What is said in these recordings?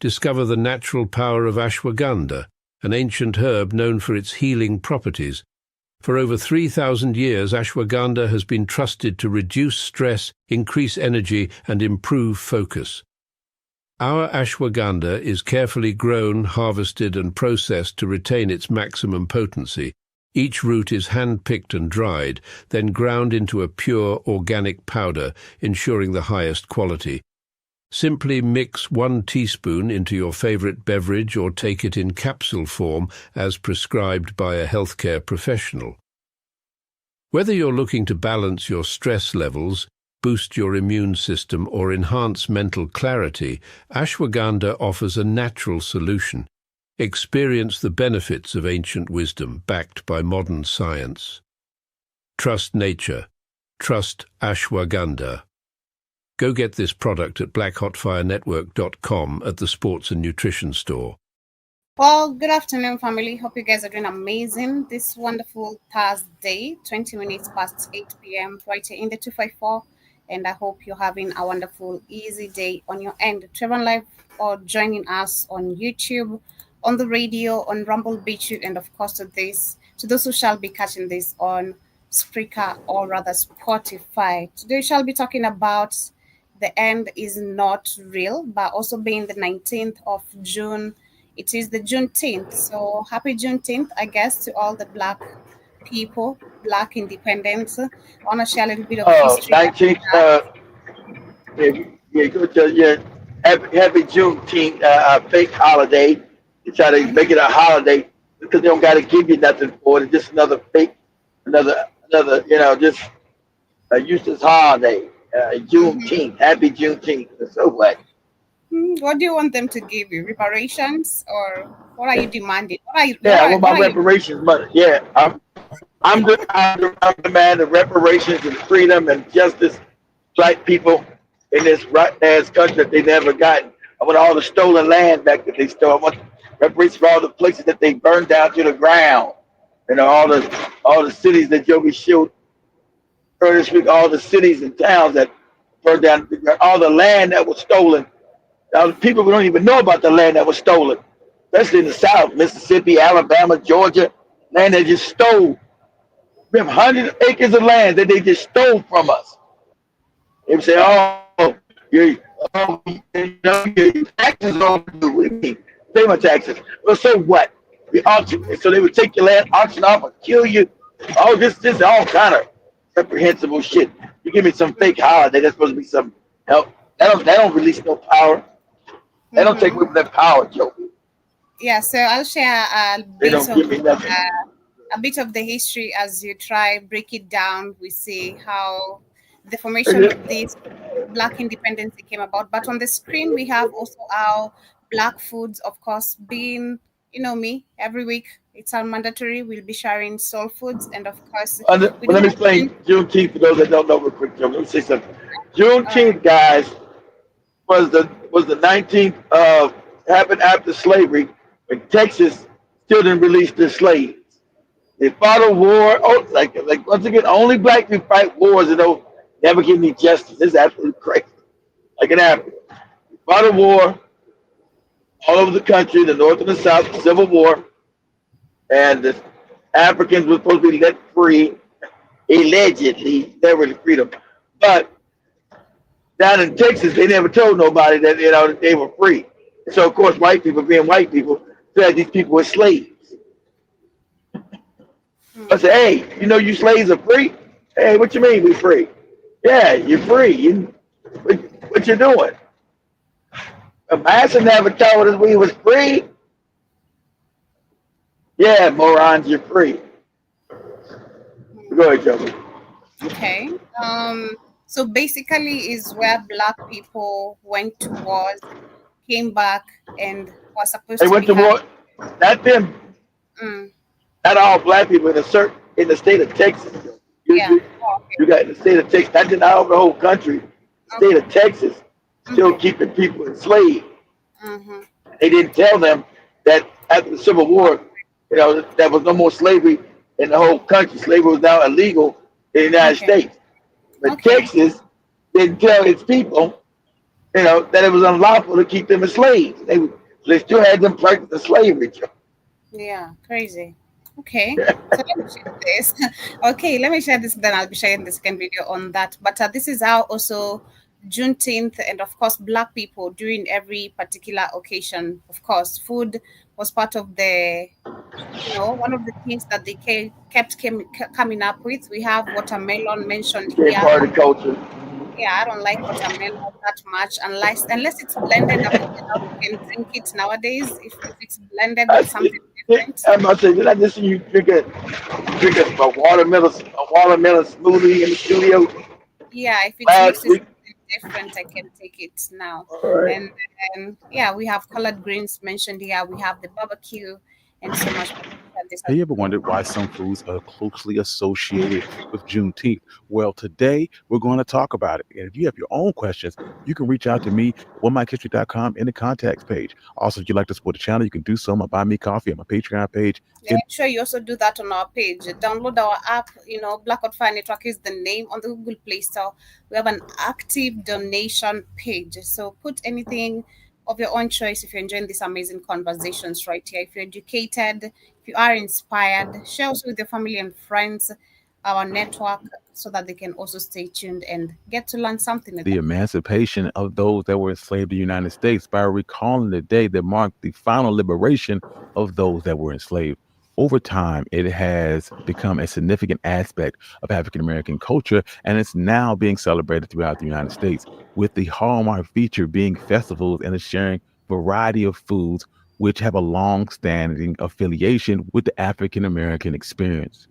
discover the natural power of ashwagandha, an ancient herb known for its healing properties. For over 3,000 years, ashwagandha has been trusted to reduce stress, increase energy, and improve focus. Our ashwagandha is carefully grown, harvested, and processed to retain its maximum potency. Each root is hand-picked and dried, then ground into a pure, organic powder, ensuring the highest quality. Simply mix 1 teaspoon into your favorite beverage or take it in capsule form as prescribed by a healthcare professional. Whether you're looking to balance your stress levels, boost your immune system, or enhance mental clarity, ashwagandha offers a natural solution. Experience the benefits of ancient wisdom backed by modern science. Trust nature. Trust ashwagandha. Go get this product at blackhotfirenetwork.com at the Sports and Nutrition Store. Well, good afternoon, family. Hope you guys are doing amazing. This wonderful Thursday, 20 minutes past 8 p.m. right here in the 254. And I hope you're having a wonderful, easy day on your end. Trevor Live or joining us on YouTube, on the radio, on Rumble Beach, and of course to those who shall be catching this on Spreaker or rather Spotify. Today we shall be talking about the end is not real, but also being the 19th of June. It is the Juneteenth. So happy Juneteenth, I guess, to all the Black people, Black independence. I want to share a little bit of history. 19th, happy Juneteenth, fake holiday. They try to make it a holiday because they don't got to give you nothing for it. It's just another fake, another, just a useless holiday. Juneteenth, happy Juneteenth. So what? What do you want them to give you? Reparations, or what are you demanding? I want my reparations money. Yeah, I'm the man of reparations and freedom and justice. Black people in this rotten ass country that they never gotten. I want all the stolen land back that they stole. I want reparations for all the places that they burned down to the ground. All the cities that Joby showed earlier this week. All the cities and towns that burned down to the ground. All the land that was stolen. Now, people don't even know about the land that was stolen, especially in the South, Mississippi, Alabama, Georgia, land that just stole. We have hundreds of acres of land that they just stole from us. They would say, your taxes are overdue. What do you mean? Pay my taxes. Well, so what? We auction it. So they would take your land, auction off, and kill you. Oh, this is all kind of reprehensible shit. You give me some fake holiday, that's supposed to be some help. That don't release no power. They don't take away from that power, Joe. Yeah, so I'll share a bit of the history as you try break it down. We see how the formation of this Black independence came about. But on the screen, we have also our Black foods, of course, being, me, every week. It's our mandatory. We'll be sharing soul foods, and of course, let me explain Juneteenth for those that don't know real quick, Joe. Let me say something. Juneteenth, guys, was the 19th happened after slavery when Texas still didn't release their slaves. They fought a war. Like once again, only black people fight wars and don't never give me justice. This is absolutely crazy. Like in Africa, they fought a war all over the country, the North and the South, the Civil War, and the Africans were supposed to be let free, allegedly, never freedom, but down in Texas, they never told nobody that that they were free. So of course, white people, being white people, said these people were slaves. I said, hey, you slaves are free? Hey, what you mean we free? Yeah, you're free. What you doing? A master never told us we was free. Yeah, morons, you're free. Go ahead, Joe. Okay. So basically is where Black people went to wars, came back, and was supposed they went to war. Not them. Not all Black people in the state of Texas. You got in the state of Texas, not in the whole country. The state of Texas still keeping people enslaved. They didn't tell them that after the Civil War, there was no more slavery in the whole country. Slavery was now illegal in the United States. But Texas didn't tell its people that it was unlawful to keep them as slaves. They still had them practicing slavery. Yeah, crazy. Okay, so let me share this. Okay, let me share this. Then I'll be sharing the second video on that. But this is how also Juneteenth, and of course, Black people during every particular occasion. Of course, food was part of the, one of the things that they coming up with. We have watermelon mentioned Became here. part of the culture. Yeah, I don't like watermelon that much unless it's blended. I'm not sure how we can drink it nowadays. If it's blended with something different. I'm about to say, did I just see you drink a watermelon smoothie in the studio Yeah, if it's last mixed with week? something different, I can take it now. All right. And then yeah, we have colored greens mentioned here. We have the barbecue and so much more. This Have you ever wondered why some foods are closely associated with Juneteenth? Well, today we're going to talk about it. And if you have your own questions, you can reach out to me, onemikehistory.com, in the contacts page. Also, if you'd like to support the channel, you can do so on my Buy Me Coffee on my Patreon page. yeah, I'm sure you also do that on our page. Download our app. Black Hot Fire Network is the name on the Google Play Store. We have an active donation page. So put anything of your own choice if you're enjoying these amazing conversations right here. If you're educated, if you are inspired, share also with your family and friends our network so that they can also stay tuned and get to learn something. The emancipation of those that were enslaved in the United States by recalling the day that marked the final liberation of those that were enslaved. Over time, it has become a significant aspect of African American culture, and it's now being celebrated throughout the United States, with the hallmark feature being festivals and the sharing variety of foods, which have a long-standing affiliation with the African American experience.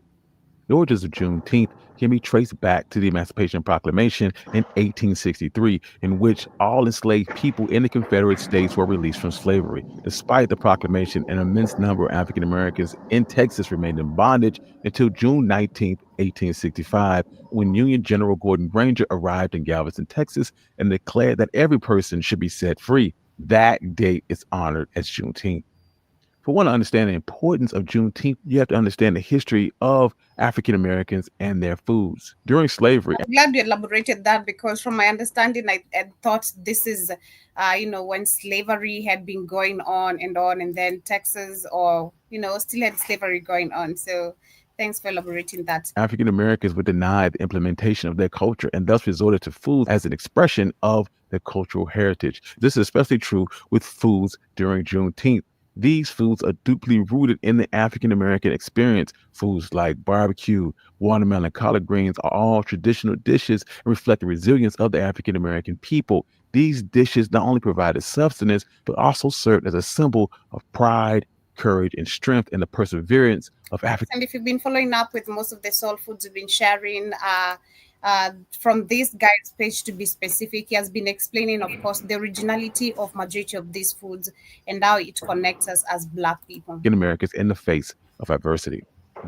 The origins of Juneteenth can be traced back to the Emancipation Proclamation in 1863, in which all enslaved people in the Confederate States were released from slavery. Despite the proclamation, an immense number of African Americans in Texas remained in bondage until June 19, 1865, when Union General Gordon Granger arrived in Galveston, Texas, and declared that every person should be set free. That date is honored as Juneteenth. For one to understand the importance of Juneteenth, you have to understand the history of African Americans and their foods. During slavery, I'm glad you elaborated that because, from my understanding, I thought this is, when slavery had been going on, and then Texas, or still had slavery going on. So, thanks for elaborating that. African Americans were denied the implementation of their culture and thus resorted to food as an expression of their cultural heritage. This is especially true with foods during Juneteenth. These foods are deeply rooted in the African American experience. Foods like barbecue, watermelon, collard greens are all traditional dishes and reflect the resilience of the African American people. These dishes not only provided sustenance, but also served as a symbol of pride, courage, and strength, and the perseverance of African. And if you've been following up with most of the soul foods we've been sharing, from this guide's page, to be specific, he has been explaining, of course, the originality of majority of these foods and how it connects us as Black people. Americans in the face of adversity.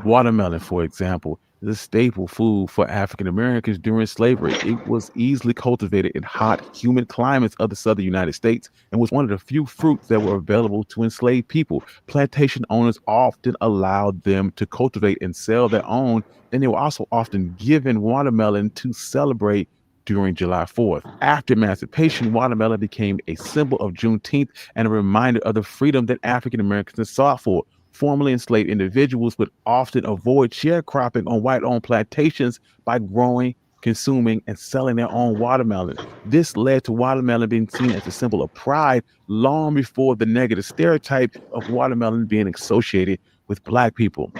Watermelon, for example, is a staple food for African Americans during slavery. It was easily cultivated in hot, humid climates of the southern United States and was one of the few fruits that were available to enslaved people. Plantation owners often allowed them to cultivate and sell their own, and they were also often given watermelon to celebrate during July 4th. After emancipation, watermelon became a symbol of Juneteenth and a reminder of the freedom that African Americans sought for. Formerly enslaved individuals would often avoid sharecropping on white-owned plantations by growing, consuming, and selling their own watermelon. This led to watermelon being seen as a symbol of pride long before the negative stereotype of watermelon being associated with Black people.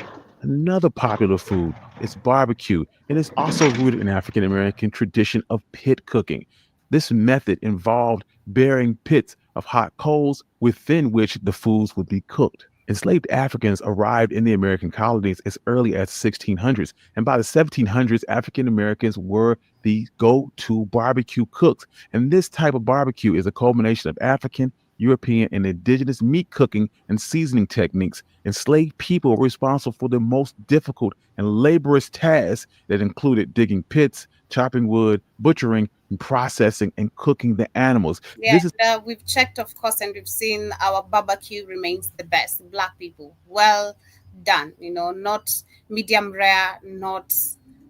Another popular food is barbecue, and it's also rooted in African American tradition of pit cooking. This method involved burying pits of hot coals within which the foods would be cooked. Enslaved Africans arrived in the American colonies as early as 1600s, and by the 1700s, African Americans were the go-to barbecue cooks. And this type of barbecue is a culmination of African, European, and indigenous meat cooking and seasoning techniques. Enslaved people were responsible for the most difficult and laborious tasks that included digging pits, chopping wood, butchering, and processing and cooking the animals. Yeah, we've checked, of course, and we've seen our barbecue remains the best. Black people, well done. Not medium rare, not,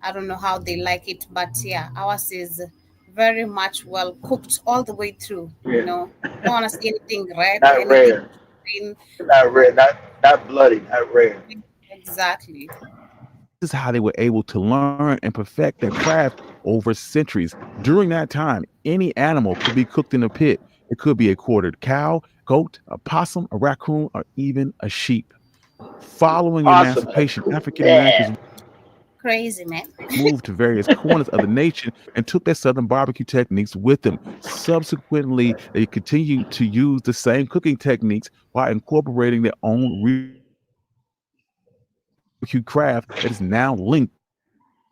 I don't know how they like it, but yeah, ours is very much well cooked all the way through. Yeah, You don't want to see anything red, not anything rare, green. not red, not bloody, not rare. Exactly. This is how they were able to learn and perfect their craft over centuries. During that time, any animal could be cooked in a pit. It could be a quartered cow, goat, a possum, a raccoon, or even a sheep. Following Awesome, emancipation, cool, African Americans man. Crazy, man. moved to various corners of the nation and took their Southern barbecue techniques with them. Subsequently, they continued to use the same cooking techniques while incorporating their own barbecue craft that is now linked to Juneteenth.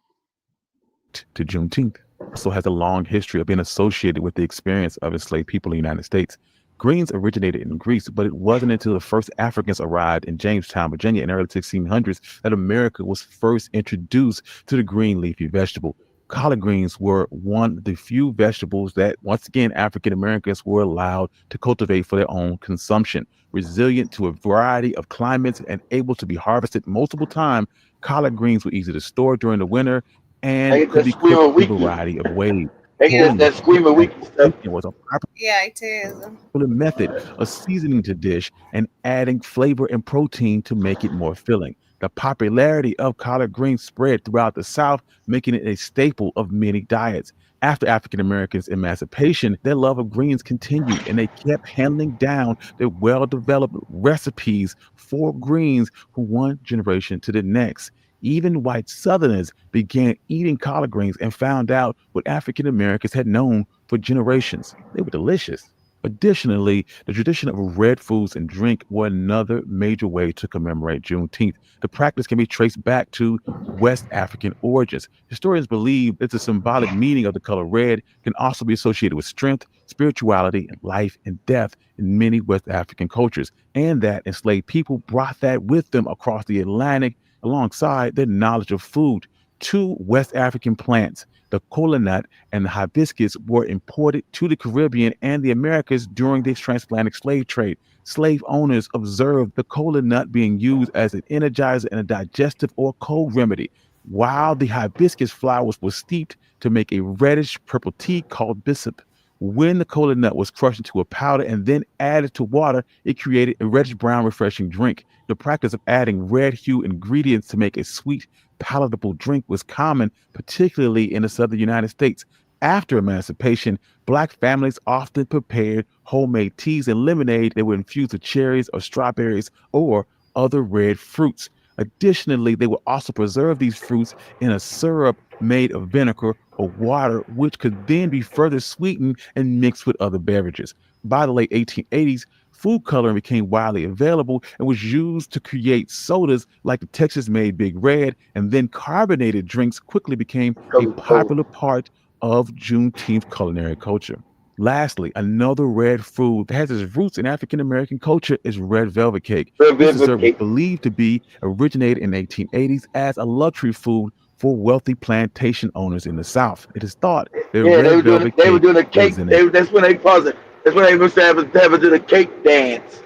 Also has a long history of being associated with the experience of enslaved people in the United States. Greens originated in Greece, but it wasn't until the first Africans arrived in Jamestown, Virginia in the early 1600s that America was first introduced to the green leafy vegetable. Collard greens were one of the few vegetables that, once again, African Americans were allowed to cultivate for their own consumption. Resilient to a variety of climates and able to be harvested multiple times, collard greens were easy to store during the winter They and get could that be squeamer cooked in a wiki. variety of ways. They get Pulling that squeamer wiki stuff. was a Yeah, it is. popular method of seasoning to dish and adding flavor and protein to make it more filling. The popularity of collard greens spread throughout the South, making it a staple of many diets. After African Americans' emancipation, their love of greens continued, and they kept handing down their well-developed recipes for greens from one generation to the next. Even white Southerners began eating collard greens and found out what African Americans had known for generations. They were delicious. Additionally, the tradition of red foods and drink were another major way to commemorate Juneteenth. The practice can be traced back to West African origins. Historians believe that the symbolic meaning of the color red can also be associated with strength, spirituality, and life and death in many West African cultures, and that enslaved people brought that with them across the Atlantic alongside their knowledge of food. Two West African plants, the kola nut and the hibiscus, were imported to the Caribbean and the Americas during the transatlantic slave trade. Slave owners observed the kola nut being used as an energizer and a digestive or cold remedy, while the hibiscus flowers were steeped to make a reddish purple tea called bissap. When the kola nut was crushed into a powder and then added to water, it created a reddish brown refreshing drink. The practice of adding red hue ingredients to make a sweet, palatable drink was common, particularly in the southern United States. After emancipation, Black families often prepared homemade teas and lemonade that were infused with cherries or strawberries or other red fruits. Additionally, they would also preserve these fruits in a syrup made of vinegar or water, which could then be further sweetened and mixed with other beverages. By the late 1880s, food coloring became widely available and was used to create sodas like the Texas made Big Red, and then carbonated drinks quickly became a Coca-Cola. popular part of Juneteenth culinary culture. Lastly, another red food that has its roots in African American culture is red velvet cake. Red This velvet dessert was cake. believed to be originated in the 1880s as a luxury food for wealthy plantation owners in the South. It is thought that Yeah, red velvet they were doing a cake cake. was in That's when they pause it. That's when they used to have to do the cake dance.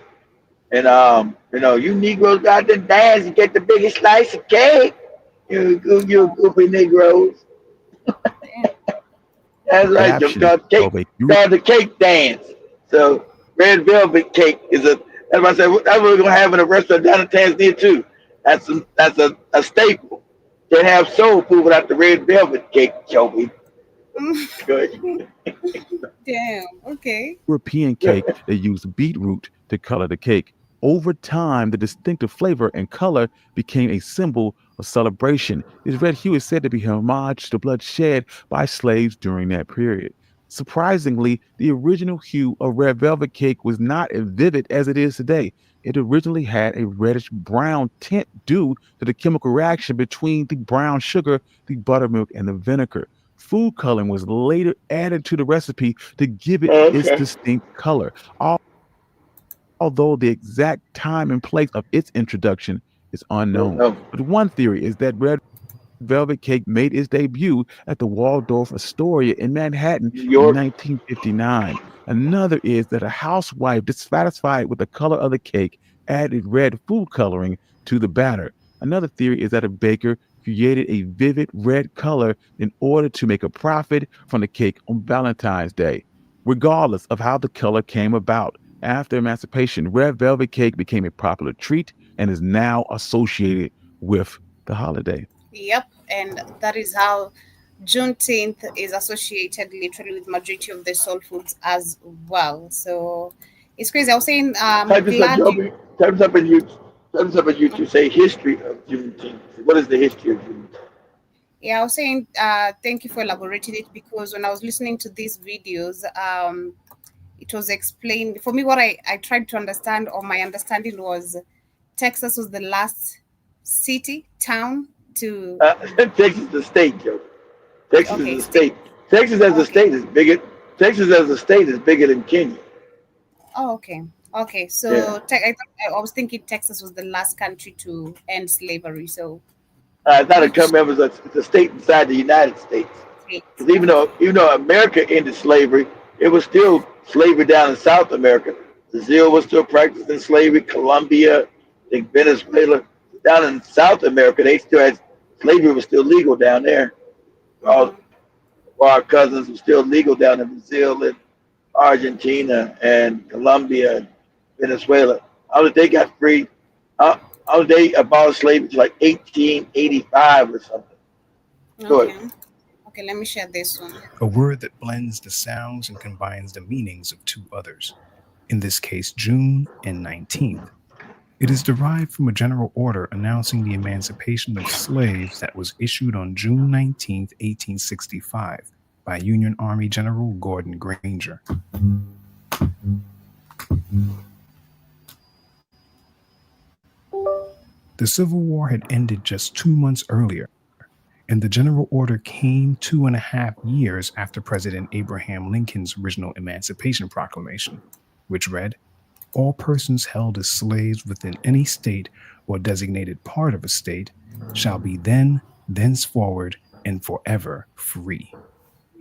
And you Negroes got to dance and get the biggest slice of cake. You goofy Negroes. That's right. It's adaptation called of a called the cake dance. So red velvet cake is a. That's what I said. That's what we're gonna have in a restaurant down in Tanzania too. That's a staple. Can't have soul food without the red velvet cake, Joey. Good. Damn. Okay. European cake that used beetroot to color the cake. Over time, the distinctive flavor and color became a symbol of celebration. This red hue is said to be homage to the blood shed by slaves during that period. Surprisingly, the original hue of red velvet cake was not as vivid as it is today. It originally had a reddish brown tint due to the chemical reaction between the brown sugar, the buttermilk, and the vinegar. Food coloring was later added to the recipe to give it its Okay. distinct color. Although the exact time and place of its introduction is unknown. No. But one theory is that red velvet cake made its debut at the Waldorf Astoria in Manhattan New in York. 1959. Another is that a housewife dissatisfied with the color of the cake added red food coloring to the batter. Another theory is that a baker created a vivid red color in order to make a profit from the cake on Valentine's Day. Regardless of how the color came about, after emancipation, red velvet cake became a popular treat and is now associated with the holiday. Yep, and that is how Juneteenth is associated literally with majority of the soul foods as well. So it's crazy. I was saying, Type this up, glad you. Joby. Type this up in YouTube. Type this up in YouTube. Say history of Juneteenth. What is the history of Juneteenth? Yeah, I was saying, thank you for elaborating it, because when I was listening to these videos, it was explained for me. What I tried to understand, or my understanding was, Texas was the last town to. Texas is the state, Joe. Texas Okay, is the state. Texas as a Okay. state is bigger. Texas as a state is bigger than Kenya. Oh, okay. Okay. So Yeah. I was thinking Texas was the last country to end slavery. So It's not a which country, it's a state inside the United States. state? Because even though America ended slavery, it was still slavery down in South America. Brazil was still practicing slavery. Colombia, I think Venezuela, down in South America, they still had slavery was still legal down there. All Mm-hmm. our cousins were still legal down in Brazil and Argentina and Colombia and Venezuela. How did they got free? How did they abolished slavery to like 1885 or something? Go ahead. Okay. Okay. Let me share this one. A word that blends the sounds and combines the meanings of two others, in this case June and 19th. It is derived from a general order announcing the emancipation of slaves that was issued on June 19th, 1865 by Union Army General Gordon Granger. The Civil War had ended just 2 months earlier, and the general order came 2.5 years after President Abraham Lincoln's original Emancipation Proclamation, which read, "All persons held as slaves within any state or designated part of a state shall be then, thenceforward, and forever free."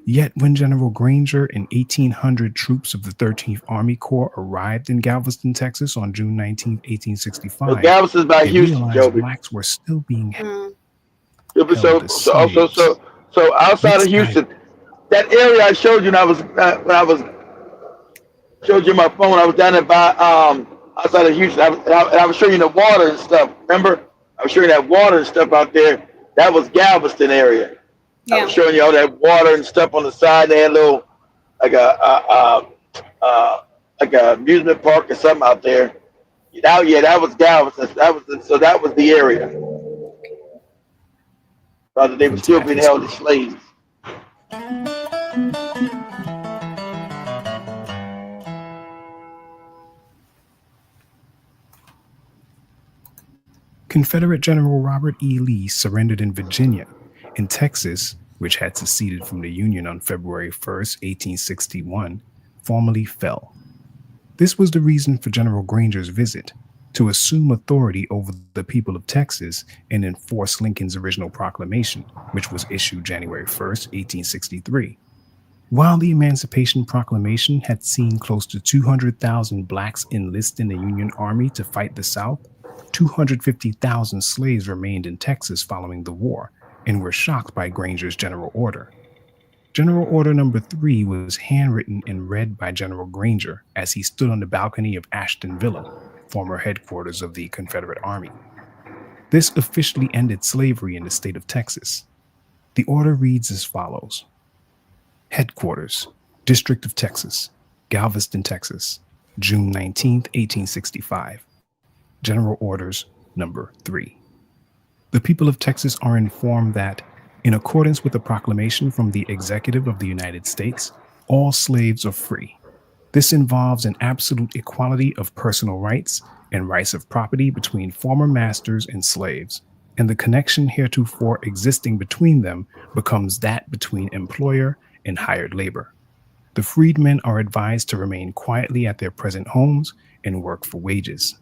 Yet when General Granger and 1,800 troops of the 13th Army Corps arrived in Galveston, Texas on June 19, So 1865, Galveston's by they Houston, realized Joby. blacks were still being Mm, So, held as so also slaves. so outside Let's of dive. Houston, that area I showed you when I was showed you my phone. I was down there by outside of Houston. I was showing you the water and stuff. Remember, I was showing you that water and stuff out there. That was Galveston area. I yeah. was showing you all that water and stuff on the side. They had a little like a amusement park or something out there. That was Galveston. That was the area. Rather they were still being held as slaves. Confederate General Robert E. Lee surrendered in Virginia, and Texas, which had seceded from the Union on February 1st, 1861, formally fell. This was the reason for General Granger's visit, to assume authority over the people of Texas and enforce Lincoln's original proclamation, which was issued January 1st, 1863. While the Emancipation Proclamation had seen close to 200,000 blacks enlist in the Union Army to fight the South, 250,000 slaves remained in Texas following the war and were shocked by Granger's General Order. General Order Number 3 was handwritten and read by General Granger as he stood on the balcony of Ashton Villa, former headquarters of the Confederate Army. This officially ended slavery in the state of Texas. The order reads as follows: Headquarters, District of Texas, Galveston, Texas, June 19, 1865. General Orders Number 3. The people of Texas are informed that, in accordance with the proclamation from the Executive of the United States, all slaves are free. This involves an absolute equality of personal rights and rights of property between former masters and slaves, and the connection heretofore existing between them becomes that between employer and hired labor. The freedmen are advised to remain quietly at their present homes and work for wages.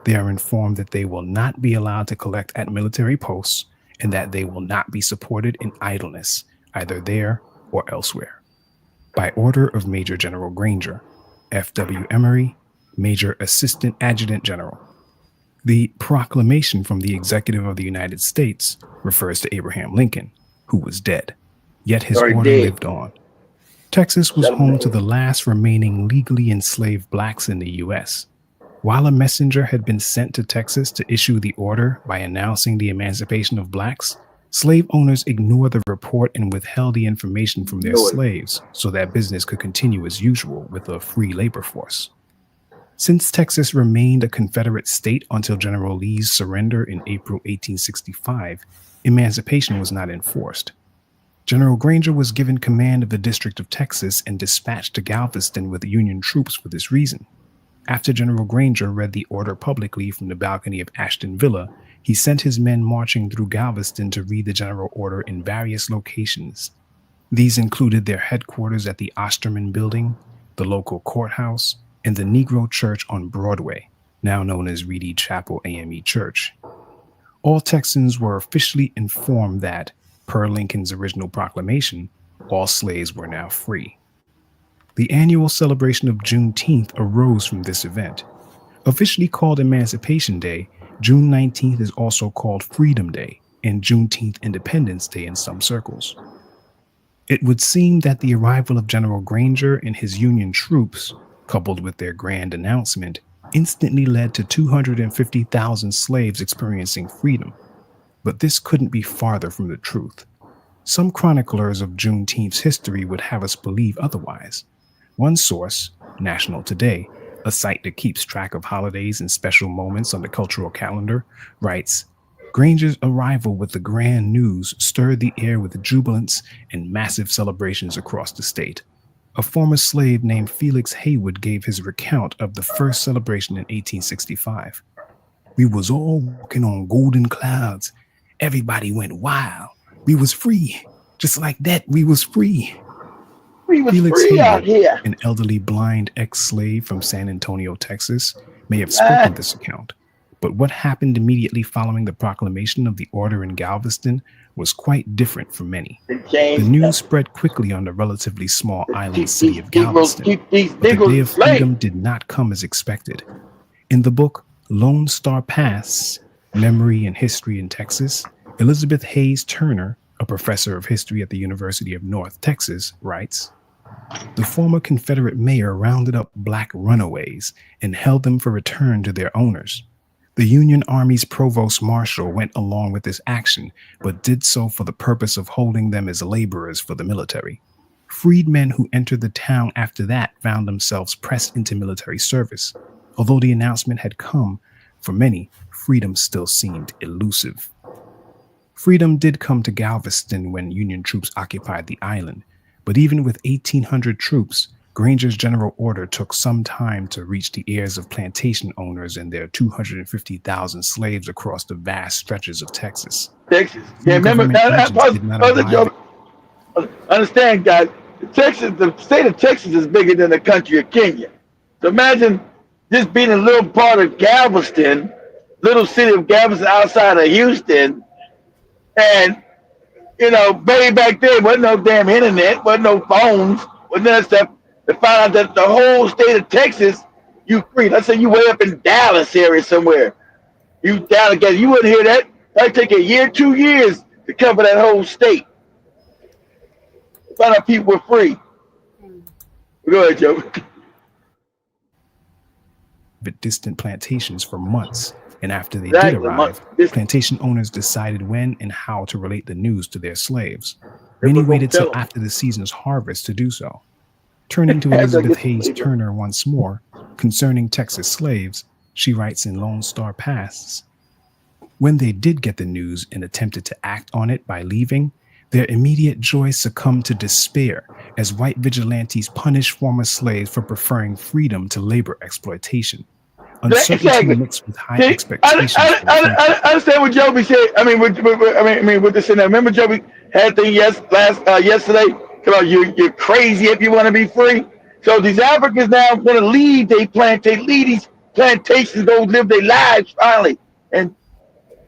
They are informed that they will not be allowed to collect at military posts and that they will not be supported in idleness, either there or elsewhere. By order of Major General Granger, F.W. Emory, Major Assistant Adjutant General. The proclamation from the executive of the United States refers to Abraham Lincoln, who was dead, yet his Sorry, order dead. lived on. Texas was Shut up, home man. to the last remaining legally enslaved blacks in the U.S. While a messenger had been sent to Texas to issue the order by announcing the emancipation of blacks, slave owners ignored the report and withheld the information from their Ignored it. slaves so that business could continue as usual with a free labor force. Since Texas remained a Confederate state until General Lee's surrender in April 1865, emancipation was not enforced. General Granger was given command of the District of Texas and dispatched to Galveston with Union troops for this reason. After General Granger read the order publicly from the balcony of Ashton Villa, he sent his men marching through Galveston to read the general order in various locations. These included their headquarters at the Osterman Building, the local courthouse, and the Negro Church on Broadway, now known as Reedy Chapel AME Church. All Texans were officially informed that, per Lincoln's original proclamation, all slaves were now free. The annual celebration of Juneteenth arose from this event. Officially called Emancipation Day, June 19th is also called Freedom Day and Juneteenth Independence Day in some circles. It would seem that the arrival of General Granger and his Union troops, coupled with their grand announcement, instantly led to 250,000 slaves experiencing freedom. But this couldn't be farther from the truth. Some chroniclers of Juneteenth's history would have us believe otherwise. One source, National Today, a site that keeps track of holidays and special moments on the cultural calendar, writes, Granger's arrival with the grand news stirred the air with jubilance and massive celebrations across the state. A former slave named Felix Haywood gave his recount of the first celebration in 1865. We was all walking on golden clouds. Everybody went wild. We was free. Just like that, we was free. We was Felix free out Haywood, here. an elderly blind ex-slave from San Antonio, Texas, may have spoken this account. But what happened immediately following the proclamation of the order in Galveston was quite different for many. The news spread quickly on the relatively small island city of Galveston, but the day of freedom did not come as expected. In the book Lone Star Pass, Memory and History in Texas, Elizabeth Hayes Turner, a professor of history at the University of North Texas, writes, the former Confederate mayor rounded up black runaways and held them for return to their owners. The Union Army's provost marshal went along with this action, but did so for the purpose of holding them as laborers for the military. Freedmen who entered the town after that found themselves pressed into military service. Although the announcement had come, for many, freedom still seemed elusive. Freedom did come to Galveston when Union troops occupied the island, but even with 1,800 troops, Granger's general order took some time to reach the ears of plantation owners and their 250,000 slaves across the vast stretches of Texas. Texas. Yeah, remember, understand, guys, the state of Texas is bigger than the country of Kenya. So imagine just being a little part of Galveston, little city of Galveston outside of Houston, and, you know, way back then, wasn't no damn internet, wasn't no phones, wasn't that stuff. To find out that the whole state of Texas, you free. Let's say you way up in Dallas area somewhere. You down together. You wouldn't hear that. That'd take a year, 2 years to cover that whole state. Find out people were free. Go ahead, Joe. But distant plantations for months, and after they did arrive, plantation owners decided when and how to relate the news to their slaves. Many waited till after the season's harvest to do so. Turning to Elizabeth Hayes Turner once more, concerning Texas slaves, she writes in Lone Star Pass, when they did get the news and attempted to act on it by leaving, their immediate joy succumbed to despair as white vigilantes punished former slaves for preferring freedom to labor exploitation. Uncertainty mixed with high expectations. I understand what Joby said. I mean, with this in there. Remember, Joby had the thing yesterday. Come on, you're crazy if you want to be free. So these Africans now want to leave. Leave these plantations, go live their lives finally, and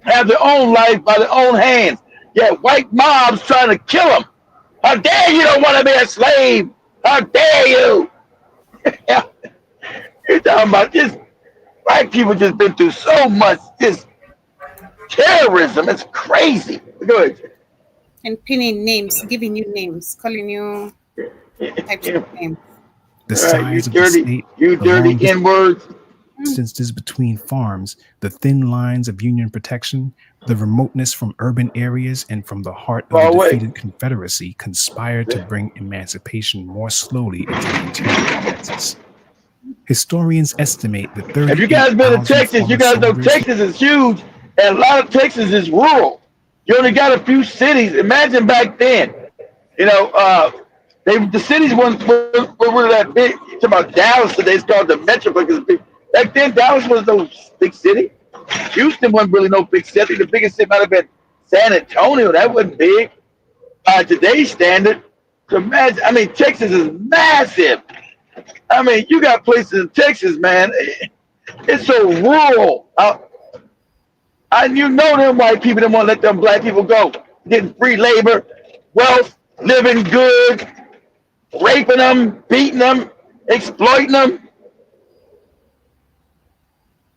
have their own life by their own hands. Yeah, white mobs trying to kill them. How dare you don't want to be a slave? How dare you? You're talking about this. Black people just been through so much this terrorism. It's crazy. Go ahead. And pinning names, giving you names, calling you types of names. The Right, you size of the dirty, state, you the dirty long N-words. distances between farms, the thin lines of Union protection, the remoteness from urban areas and from the heart of Far the away. defeated Confederacy conspired to bring emancipation more slowly into the interior of Texas. Historians estimate that 38,000 If you guys been to Texas, you guys know soldiers- Texas is huge, and a lot of Texas is rural. You only got a few cities. Imagine back then, you know, the cities were that big. You talk about Dallas today, it's called the Metroplex. Back then, Dallas was no big city. Houston wasn't really no big city. The biggest city might have been San Antonio. That wasn't big. Today's standard. So imagine, I mean, Texas is massive. I mean, you got places in Texas, man. It's so rural. And you know them white people didn't want to let them black people go. Getting free labor, wealth, living good, raping them, beating them, exploiting them.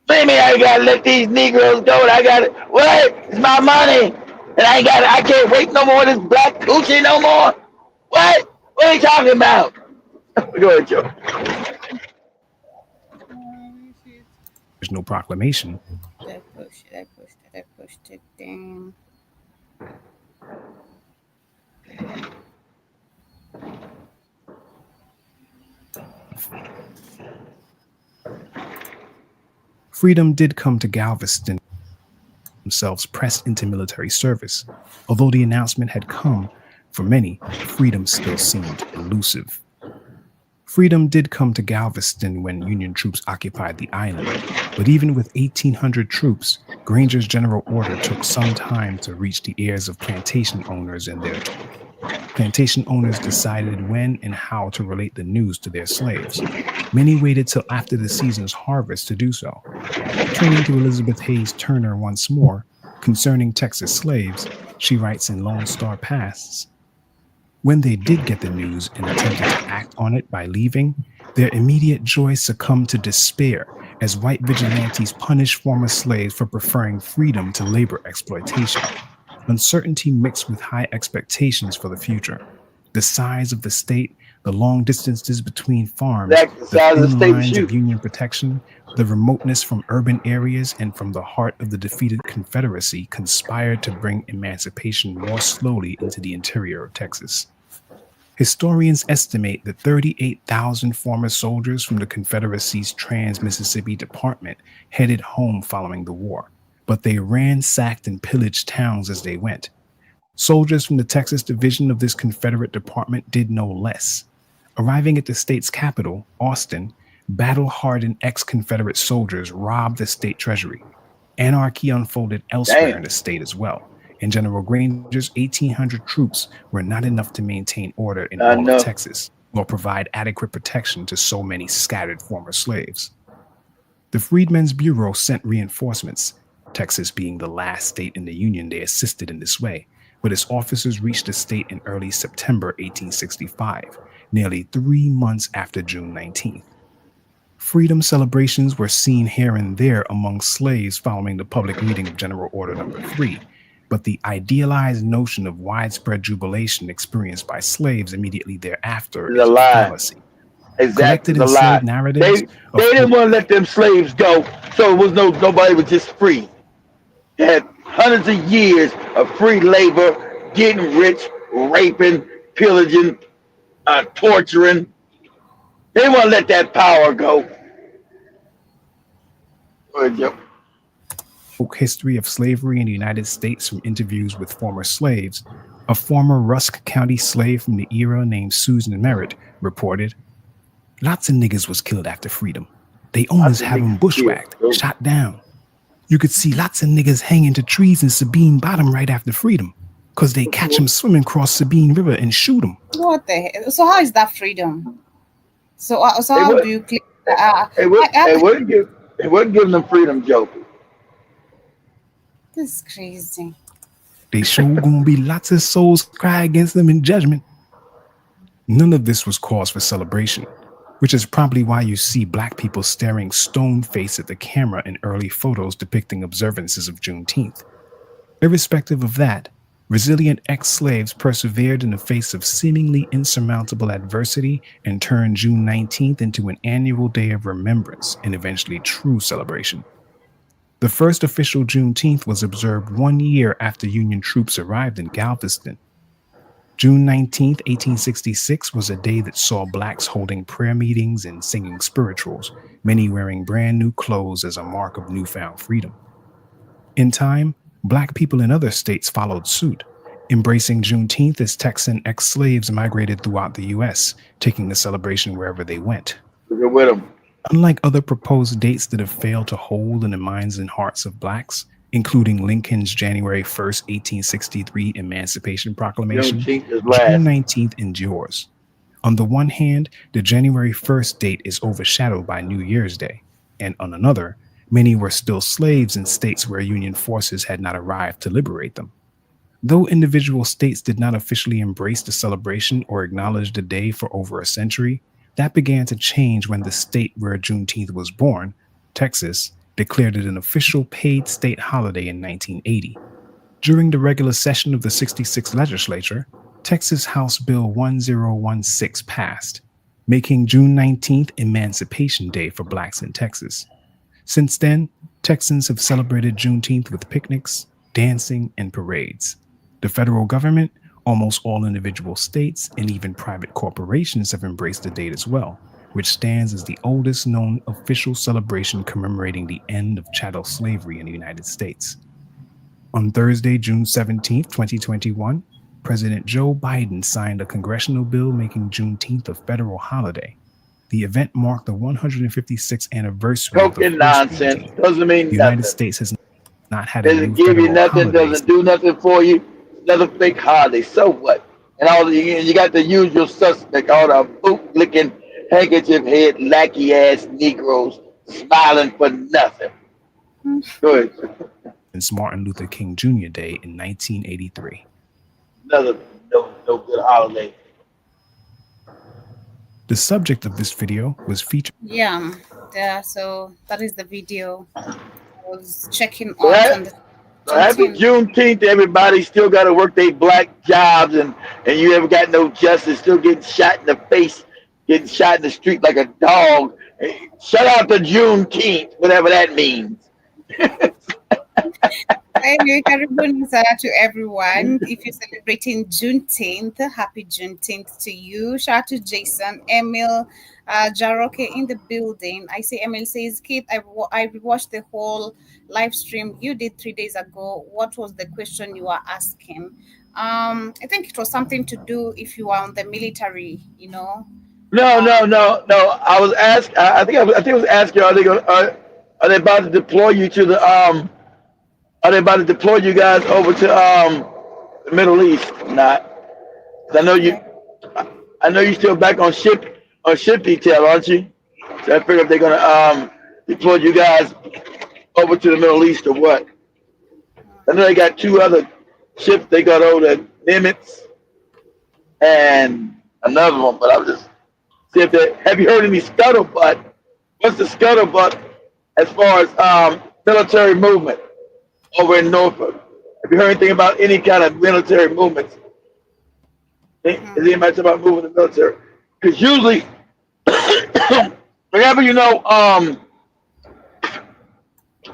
Maybe I gotta let these Negroes go. And I gotta what? It's my money, and I can't wait no more. This black coochie no more. What? What are you talking about? Go ahead, Joe. there's no proclamation. I pushed it down. Freedom did come to Galveston, themselves pressed into military service. Although the announcement had come, for many, freedom still seemed elusive. Freedom did come to Galveston when Union troops occupied the island, but even with 1,800 troops, Granger's general order took some time to reach the ears of plantation owners and their plantation owners decided when and how to relate the news to their slaves. Many waited till after the season's harvest to do so. Turning to Elizabeth Hayes Turner once more, concerning Texas slaves, she writes in Lone Star Pasts, when they did get the news and attempted to act on it by leaving, their immediate joy succumbed to despair as white vigilantes punished former slaves for preferring freedom to labor exploitation. Uncertainty mixed with high expectations for the future. The size of the state, the long distances between farms, Exactly, the the size of the thin state lines shoot. of Union protection, the remoteness from urban areas and from the heart of the defeated Confederacy conspired to bring emancipation more slowly into the interior of Texas. Historians estimate that 38,000 former soldiers from the Confederacy's Trans-Mississippi Department headed home following the war, but they ransacked and pillaged towns as they went. Soldiers from the Texas division of this Confederate department did no less. Arriving at the state's capital, Austin, battle-hardened ex-Confederate soldiers robbed the state treasury. Anarchy unfolded elsewhere in the state as well, and General Granger's 1,800 troops were not enough to maintain order in all of Texas, nor provide adequate protection to so many scattered former slaves. The Freedmen's Bureau sent reinforcements, Texas being the last state in the Union they assisted in this way, but its officers reached the state in early September 1865, nearly 3 months after June 19th. Freedom celebrations were seen here and there among slaves following the public reading of General Order No. 3, but the idealized notion of widespread jubilation experienced by slaves immediately thereafter is a fallacy. Exactly, Collected in slave narratives, they didn't want to let them slaves go, so it was nobody was just free. They had hundreds of years of free labor, getting rich, raping, pillaging, torturing. They didn't want to let that power go. Go ahead, Joe. History of slavery in the United States from interviews with former slaves, a former Rusk County slave from the era named Susan Merritt reported, lots of niggas was killed after freedom. They owners have them bushwhacked, shot down. You could see lots of niggas hanging to trees in Sabine Bottom right after freedom, because they catch them swimming across Sabine River and shoot them. What the hell? So how is that freedom? So how do you claim that? It wouldn't give them freedom, Joe. This is crazy. They sure gonna be lots of souls cry against them in judgment. None of this was cause for celebration. which is probably why you see black people staring stone-faced at the camera in early photos depicting observances of Juneteenth. Irrespective of that, resilient ex-slaves persevered in the face of seemingly insurmountable adversity and turned June 19th into an annual day of remembrance and eventually true celebration. The first official Juneteenth was observed 1 year after Union troops arrived in Galveston. June 19th, 1866 was a day that saw blacks holding prayer meetings and singing spirituals, many wearing brand new clothes as a mark of newfound freedom. In time, black people in other states followed suit, embracing Juneteenth as Texan ex-slaves migrated throughout the U.S., taking the celebration wherever they went. Look with them. Unlike other proposed dates that have failed to hold in the minds and hearts of blacks, including Lincoln's January 1st, 1863 Emancipation Proclamation, Juneteenth is June last. 19th endures. On the one hand, the January 1st date is overshadowed by New Year's Day, and on another, many were still slaves in states where Union forces had not arrived to liberate them. Though individual states did not officially embrace the celebration or acknowledge the day for over a century, that began to change when the state where Juneteenth was born, Texas, declared it an official paid state holiday in 1980. During the regular session of the 66th legislature, Texas House Bill 1016 passed, making June 19th Emancipation Day for blacks in Texas. Since then, Texans have celebrated Juneteenth with picnics, dancing, and parades. The federal government, almost all individual states, and even private corporations have embraced the date as well, which stands as the oldest known official celebration commemorating the end of chattel slavery in the United States. On Thursday, June 17, 2021, President Joe Biden signed a congressional bill making Juneteenth a federal holiday. The event marked the 156th anniversary of the Token first nonsense. Juneteenth. Doesn't mean The United nothing. States has not had a Doesn't new give you federal nothing. holiday. Doesn't do nothing for you. Another fake holiday. So what? And all the, you got the usual suspect, all the boot-licking, handkerchief head, lackey ass Negroes smiling for nothing. Good. Since Martin Luther King Jr. Day in 1983. Another no good holiday. The subject of this video was featured. Yeah, so that is the video. I was checking out Right. on the So happy Juneteenth, everybody. Still got to work their black jobs, and you ever got no justice. Still getting shot in the face, getting shot in the street like a dog. Shout out to Juneteenth, whatever that means. Anyway, Caribbean to everyone. If you're celebrating Juneteenth, happy Juneteenth to you. Shout out to Jason, Emil, Jaroke in the building. I see Emil says, Kate, I watched the whole live stream you did 3 days ago. What was the question you were asking? I think it was something to do if you are on the military, you know. No. I was asked. I think I was asking. Are they about to deploy you to the Are they about to deploy you guys over to the Middle East? Not. I know you. I know you're still back on ship detail, aren't you? So I figure if they're gonna deploy you guys over to the Middle East or what. I know they got 2 other ships they got over to Nimitz and another one, but I was just see if they have you heard any scuttlebutt? What's the scuttlebutt as far as military movement over in Norfolk? Have you heard anything about any kind of military movements? Is anybody talking about moving the military? Because usually, whenever you know,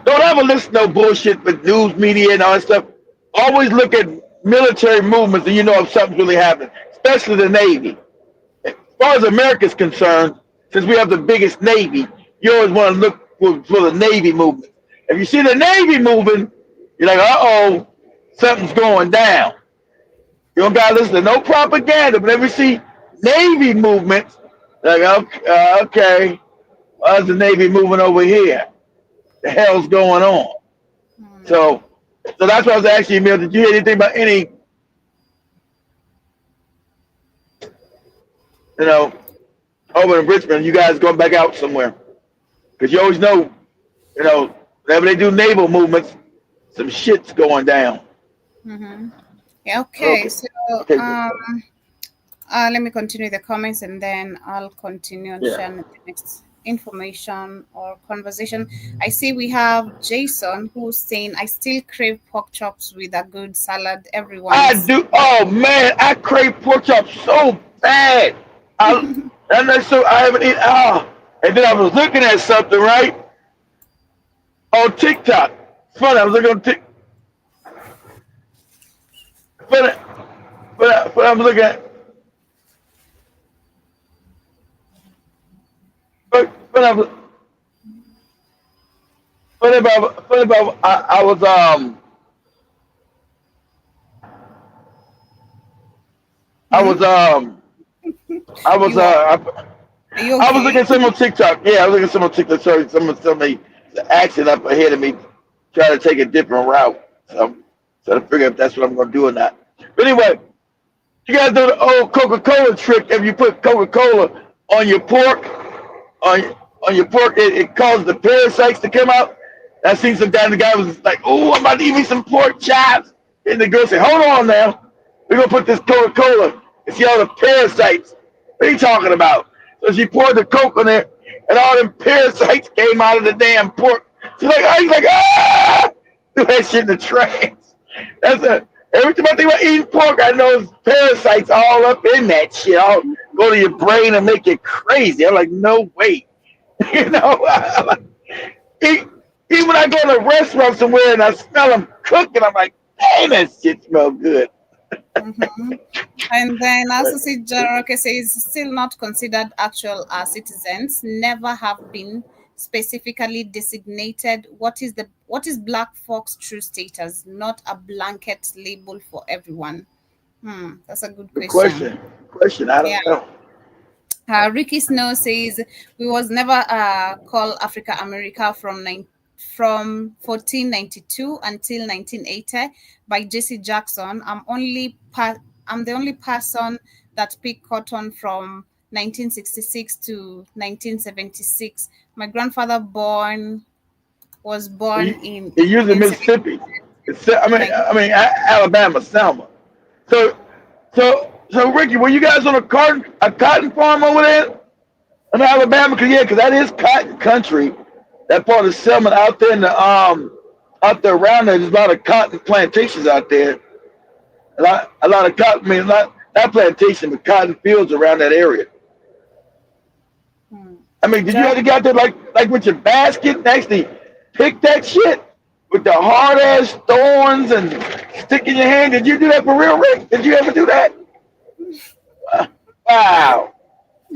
don't ever listen to no bullshit with news media and all that stuff. Always look at military movements and you know if something's really happening, especially the Navy. As far as America's concerned, since we have the biggest Navy, you always want to look for the Navy movement. If you see the Navy moving, you're like, uh-oh, something's going down. You don't got to listen to no propaganda, but if you see Navy movements, like, okay, why is the Navy moving over here? The hell's going on? So that's why I was asking you, Emil, did you hear anything about any, over in Richmond, you guys going back out somewhere? Because you always know, whenever they do naval movements, some shit's going down. Mm-hmm. Yeah, okay. So Let me continue the comments and then I'll continue and Yeah. share the next information or conversation. I see we have Jason who's saying, I still crave pork chops with a good salad. I Everyone's. do. Oh man, I crave pork chops so bad. I and then so I haven't eaten. And then I was looking at something right on TikTok. It's funny. I was looking on TikTok. But I'm looking at. But I was. Funny about. I was I was I was You are you I was looking okay? at some on TikTok. Yeah, I was looking at some on TikTok. Sorry, somebody the accent up ahead of me, trying to take a different route. So I'm trying to figure out if that's what I'm going to do or not. But anyway, you guys do the old Coca-Cola trick. If you put Coca-Cola on your pork, on your pork, it causes the parasites to come out. I seen some guy. The guy was like, "Oh, I'm about to eat me some pork chops," and the girl said, "Hold on now, we're gonna put this Coca-Cola and see all the parasites. What are you talking about?" So she poured the Coke on there, and all them parasites came out of the damn pork. She's like, "He's like, ah!" Threw that shit in the trash. That's a every time I think about eating pork, I know there's parasites all up in that shit. I'll go to your brain and make it crazy. I'm like, no way. You know, e- even when I go to a restaurant somewhere and I smell them cooking, I'm like, damn, that shit smell good. Mm-hmm. And then also see Jaroke says still not considered actual citizens, never have been specifically designated. What is Black Fox true status? Not a blanket label for everyone. That's a good Good question. question. I Yeah. don't know. Ricky Snow says we was never called Africa America from 1492 until 1980 by Jesse Jackson. I'm the only person that picked cotton from 1966 to 1976. My grandfather was born in You're using 1870. Mississippi. I mean, Like, Alabama, Selma. So, so Ricky, were you guys on a cotton farm over there in Alabama? Cause that is cotton country. That part of Selma out there in the out there around there. There's a lot of cotton plantations out there. A lot of cotton. I mean, not plantation, but cotton fields around that area. hmm. I mean, did you Jar- ever get there like with your basket and actually pick that shit with the hard ass thorns and stick in your hand? Did you do that for real, Rick? Did you ever do that? Wow.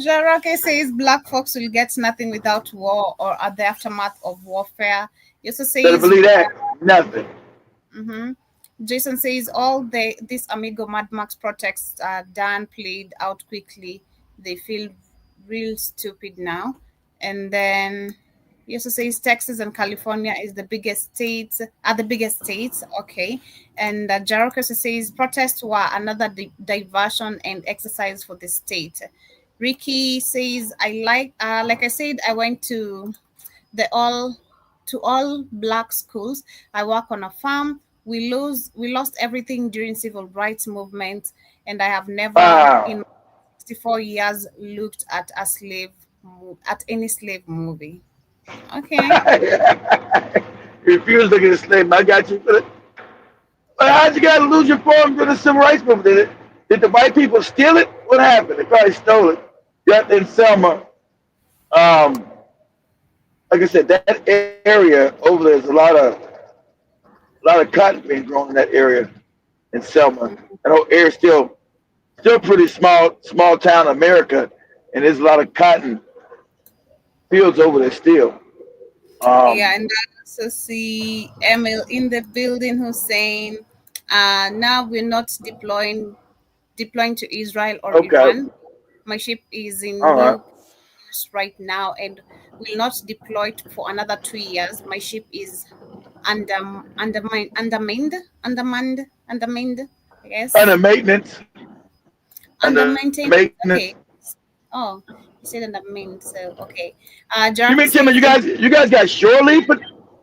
Jaroke says Black Fox will get nothing without war or at the aftermath of warfare. He also Better says, believe that. Nothing. mhm. Jason says all these Amigo Mad Max protests are done, played out quickly. They feel real stupid now. And then he also says Texas and California are the biggest states. Okay. And Jaroke also says protests were another diversion and exercise for the state. Ricky says like I said, I went the all all black schools. I work on a farm. We lost everything during civil rights movement, and I have never Wow. in 64 years looked at at any slave movie. Okay. Refuse to get a slave. I got you for it. But how'd you guys lose your farm for the civil rights movement? Did the white people steal it? What happened? They probably stole it. Got in Selma. Um, like I said, that area over there is a lot of cotton being grown in that area in Selma. That whole area still pretty small town America, and there's a lot of cotton fields over there still. Yeah, Um, and I also see Emil in the building who's saying, now we're not deploying to Israel or okay, Iran. My ship is in all right. new use right now and will not deploy for another 2 years. My ship is undermined, I Under guess. maintenance, Under under maintenance. maintenance. Okay. Oh, you said undermined. So okay. You Jaraka mean tell me says you guys got shore leave for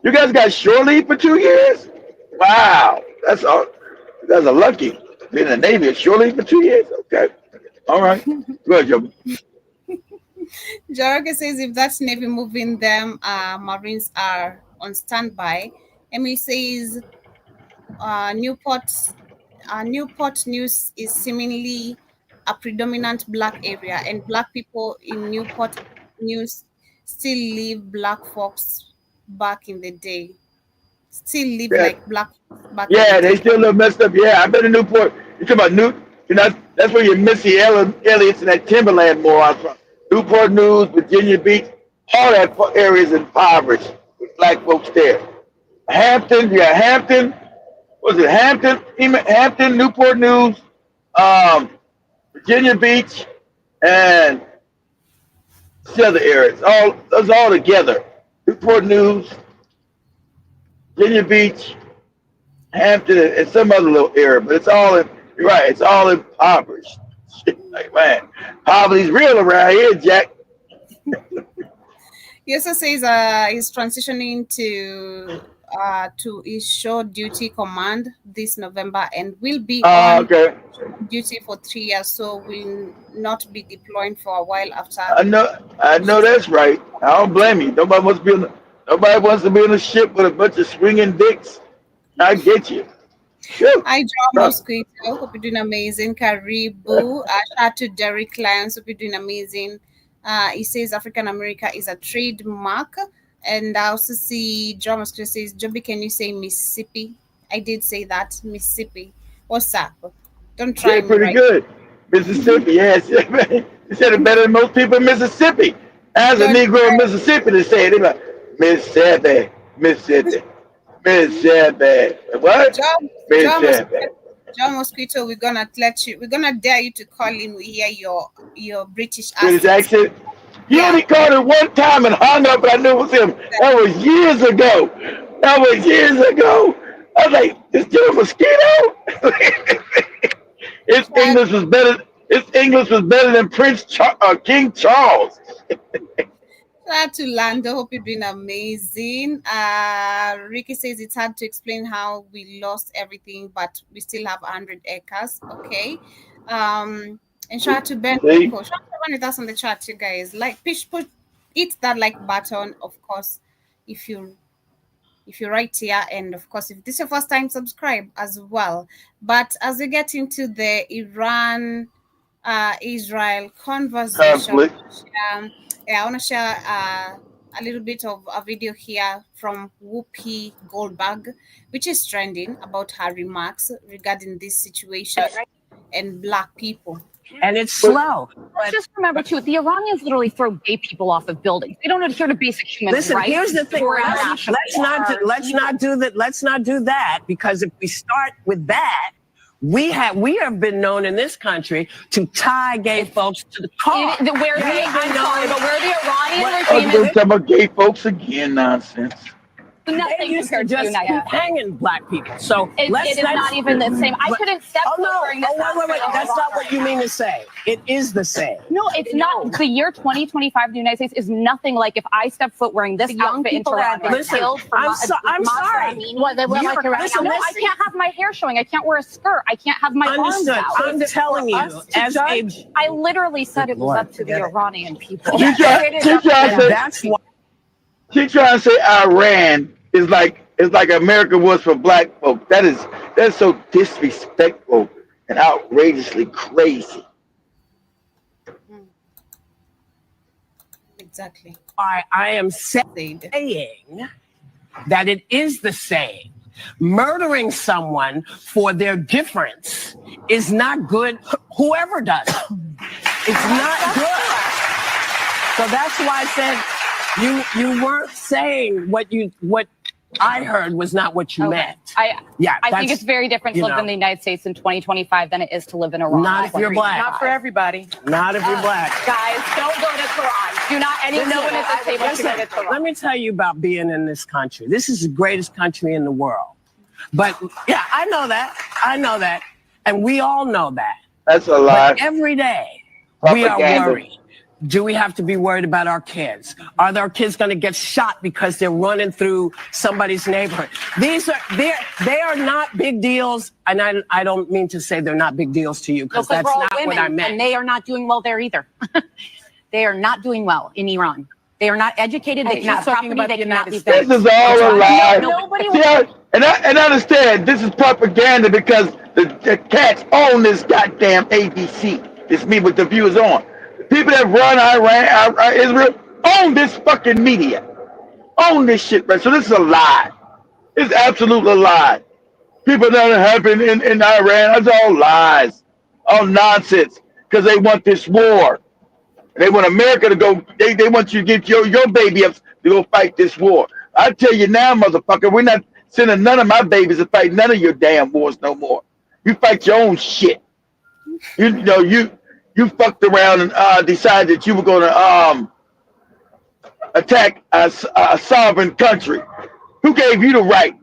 you guys got shore leave for 2 years? Wow, that's all. You guys are lucky. Being in the Navy, shore leave for 2 years. Okay. All right. Good, Joe. Jaroka says if that's Navy moving them, Marines are on standby. Emily says Newport News is seemingly a predominant black area, and black people in Newport News still live black folks back in the day. Still live Yeah, like black folks back in the yeah, they day. still look messed up. Yeah, I've been in Newport. You talking about New? You know, that's where your Missy Elliott's and that Timberland more are from. Newport News, Virginia Beach, all that area is impoverished with black folks there. Hampton, yeah, Hampton. Was it Hampton? Hampton, Newport News, um, Virginia Beach, and the other areas. All those all together. Newport News, Virginia Beach, Hampton, and some other little area, but it's all in. You're right. It's all impoverished. Shit, like man, poverty's real around here, Jack. He also says he's transitioning to his short duty command this November and will be on Okay. duty for 3 years, so will not be deploying for a while after. I know that's right. I don't blame you. Nobody wants to be on a ship with a bunch of swinging dicks. I get you. Sure. Hi, John Mosquito. Hope you're doing amazing. Karibu. Shout out to Derek Lyons. Hope you're doing amazing. He says African America is a trademark. And I also see John Mosquito says, Joby, can you say Mississippi? I did say that. Mississippi. What's up? Don't try Yeah, me, pretty right? good. Mississippi, yes. You said it better than most people in Mississippi. As a Don't Negro try. in Mississippi, they say it. They're like, Mississippi, Mississippi, Mississippi. What? John Mississippi. Mosquito, we're gonna dare you to call him. We hear your British British accent. accent. He only called it one time and hung up, and I knew it was him. That was years ago. I was like, is there a mosquito? His English was better. His English was better than King Charles. Shout out to Lando. Hope you're doing amazing. Ricky says it's hard to explain how we lost everything, but we still have 100 acres. Okay. And shout out to Ben. See? Shout out to everyone with us on the chat, you guys. Hit that like button, of course, if you're right here, and of course, if this is your first time, subscribe as well. But as we get into the Iran-Israel conversation, Conflict. I want to share a little bit of a video here from Whoopi Goldberg, which is trending about her remarks regarding this situation and black people. And it's slow. Let's just remember too, the Iranians literally throw gay people off of buildings. They don't adhere to basic human Listen, rights. here's the thing. or Let's national not do that. Let's not do that, because if we start with that, we have been known in this country to tie gay folks to the car. Where the Iranian I'm regime going is to talk about gay folks again. Nonsense. They nothing used to compared to the just United keep States. hanging black people. So It is not even the same. I couldn't step Oh no! during this. Wait! That's not what you mean to say. It is the same. No, it's not. The year 2025 in the United States is nothing like if I step foot wearing this outfit into Iran. Listen, killed for I'm sorry. I can't have my hair showing. I can't wear a skirt. I can't have my arms Understood. out. I'm telling you, as a I literally said it was up to the Iranian people. She trying to say, that's why. she trying to say Iran is like America was for black folk. That's so disrespectful and outrageously crazy. Exactly. I am saying that it is the same. Murdering someone for their difference is not good. Whoever does it, it's not good. So that's why I said you weren't saying what I heard was not what you meant. I think that's- it's very different to live in the United States in 2025 than it is to live in Iran. Not if you're black. Not for everybody. Not if you're black. Guys, don't go to Tehran. Do not anyone at this table should go to Tehran. Let me tell you about being in this country. This is the greatest country in the world. But yeah, I know that. And we all know that. That's a lie. But every day we are Propaganda. worried. Do we have to be worried about our kids? Are our kids going to get shot because they're running through somebody's neighborhood? They are not big deals, and I don't mean to say they're not big deals to you, because that's not what I meant. And they are not doing well there either. They are not doing well in Iran. They are not educated. They cannot property. They cannot leave. This is all a lie. And I understand this is propaganda because the cats own this goddamn ABC. It's me with the viewers on. The people that run Iran, Israel, own this fucking media. Own this shit, man. So this is a lie. It's absolutely a lie. People that happen in Iran, that's all lies. All nonsense. Because they want this war. They want America to go, they want you to get your baby up to go fight this war. I tell you now, motherfucker, we're not sending none of my babies to fight none of your damn wars no more. You fight your own shit. You fucked around and decided that you were going to attack a sovereign country. Who gave you the right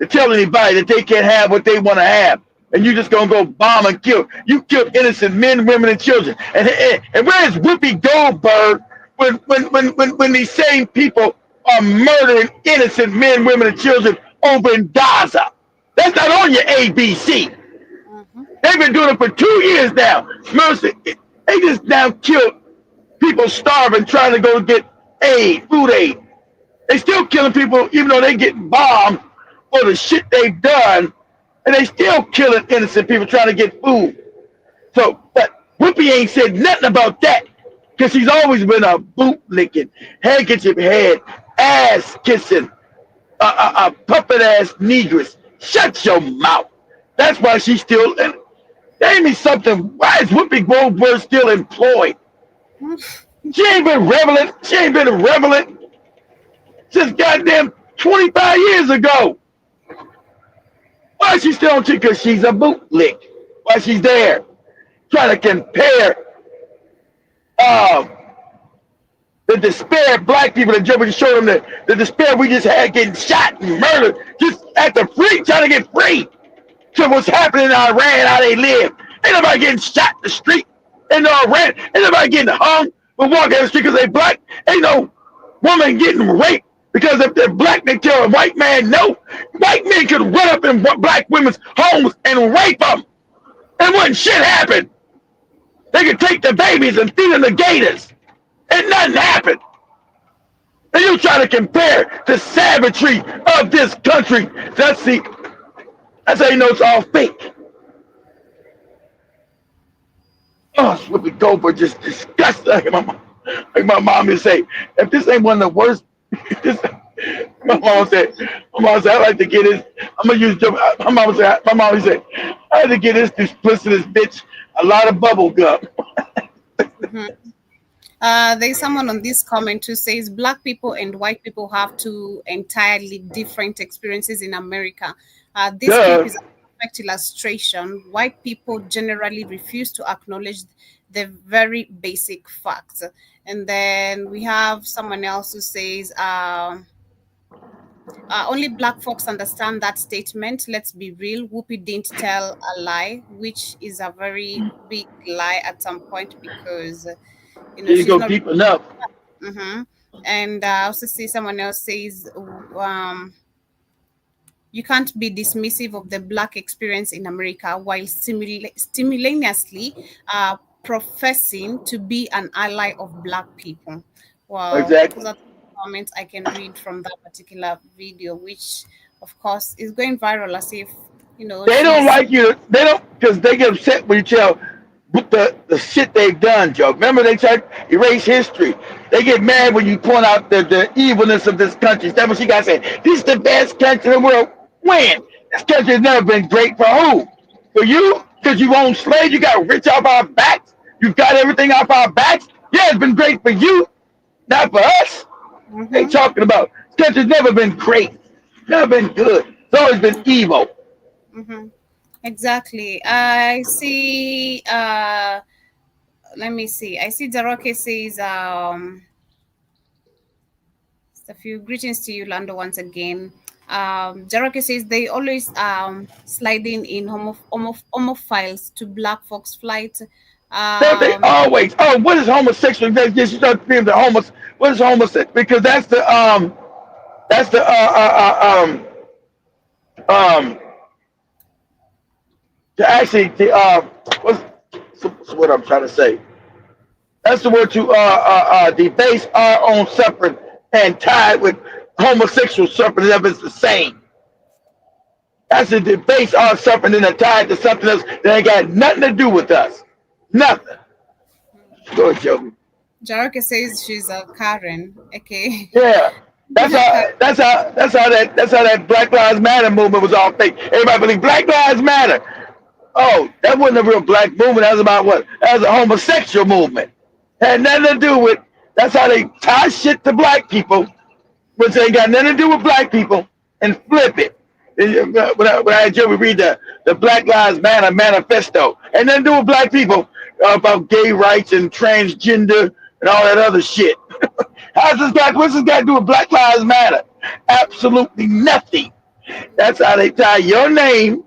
to tell anybody that they can't have what they want to have? And you just gonna go bomb and kill. You killed innocent men, women, and children. And where's Whoopi Goldberg when these same people are murdering innocent men, women, and children over in Gaza? That's not on your ABC. They've been doing it for 2 years now. Mercy, they just now killed people starving, trying to go get aid, food aid. They still killing people, even though they get bombed for the shit they've done. And they still killing innocent people trying to get food. So, but Whoopi ain't said nothing about that because she's always been a boot-licking, handkerchief head, ass-kissing, a puppet-ass negress. Shut your mouth. That's why she's still, name me something. Why is Whoopi Goldberg still employed? She ain't been relevant. She ain't been relevant since goddamn 25 years ago. Why is she still on TV? Because she's a bootlick. Why she's there? Trying to compare the despair of black people that Germany showed them the despair we just had getting shot and murdered just at the free, trying to get free to what's happening in Iran, how they live. Ain't nobody getting shot in the street in Iran. Ain't nobody getting hung for walking down the street because they black. Ain't no woman getting raped because if they're black, they tell a white man no. White men could run up in black women's homes and rape them. And when shit happened, they could take the babies and feed them the gators. And nothing happened. And you try to compare the savagery of this country. That's how you know it's all fake. Oh, Whoopi Goldberg just disgusting. Like my mom would say, if this ain't one of the worst, my mom said, I like to get this. I'm gonna use my mom said, I had to get this duplicitous bitch a lot of bubble gum. There's someone on this comment who says black people and white people have two entirely different experiences in America. This clip is a perfect illustration. White people generally refuse to acknowledge the very basic facts. And then we have someone else who says only black folks understand that statement. Let's be real. Whoopi didn't tell a lie, which is a very big lie at some point because she's go deep enough. And I also see someone else says you can't be dismissive of the black experience in America while simultaneously professing to be an ally of black people. Well, exactly. Those are the comments I can read from that particular video, which of course is going viral as if they don't like you. They don't, because they get upset when you tell the shit they've done, Joe. Remember, they tried to erase history. They get mad when you point out the evilness of this country. That's what she got to say. This is the best country in the world. When? This country has never been great for who? For you? Because you own slaves? You got rich off our backs? You've got everything off our backs? Yeah, it's been great for you, not for us. They talking about this country's never been great. Never been good. It's always been evil. Exactly. I see. Let me see. I see Daroke says, a few greetings to you, Lando, once again. Daroke says they always sliding in homophiles to black folks flight. Don't they Um, always? Oh, what is homosexual? You start being the homos. What is homosexual? Because that's the um actually what's what I'm trying to say? That's the word to debase our own suffering and tied with homosexual suffering if it's the same. That's to debase our suffering and tied to something else that ain't got nothing to do with us. Nothing. Go ahead, Joey. Jaroka says she's a Karen. Okay. Yeah. That's how that Black Lives Matter movement was all fake. Everybody believe Black Lives Matter. Oh, that wasn't a real black movement. That was about what? That was a homosexual movement. Had nothing to do with. That's how they tie shit to black people, which ain't got nothing to do with black people, and flip it. When I had Joey read the Black Lives Matter manifesto, and then do with black people about gay rights and transgender and all that other shit. What's this got to do with Black Lives Matter? Absolutely nothing. That's how they tie your name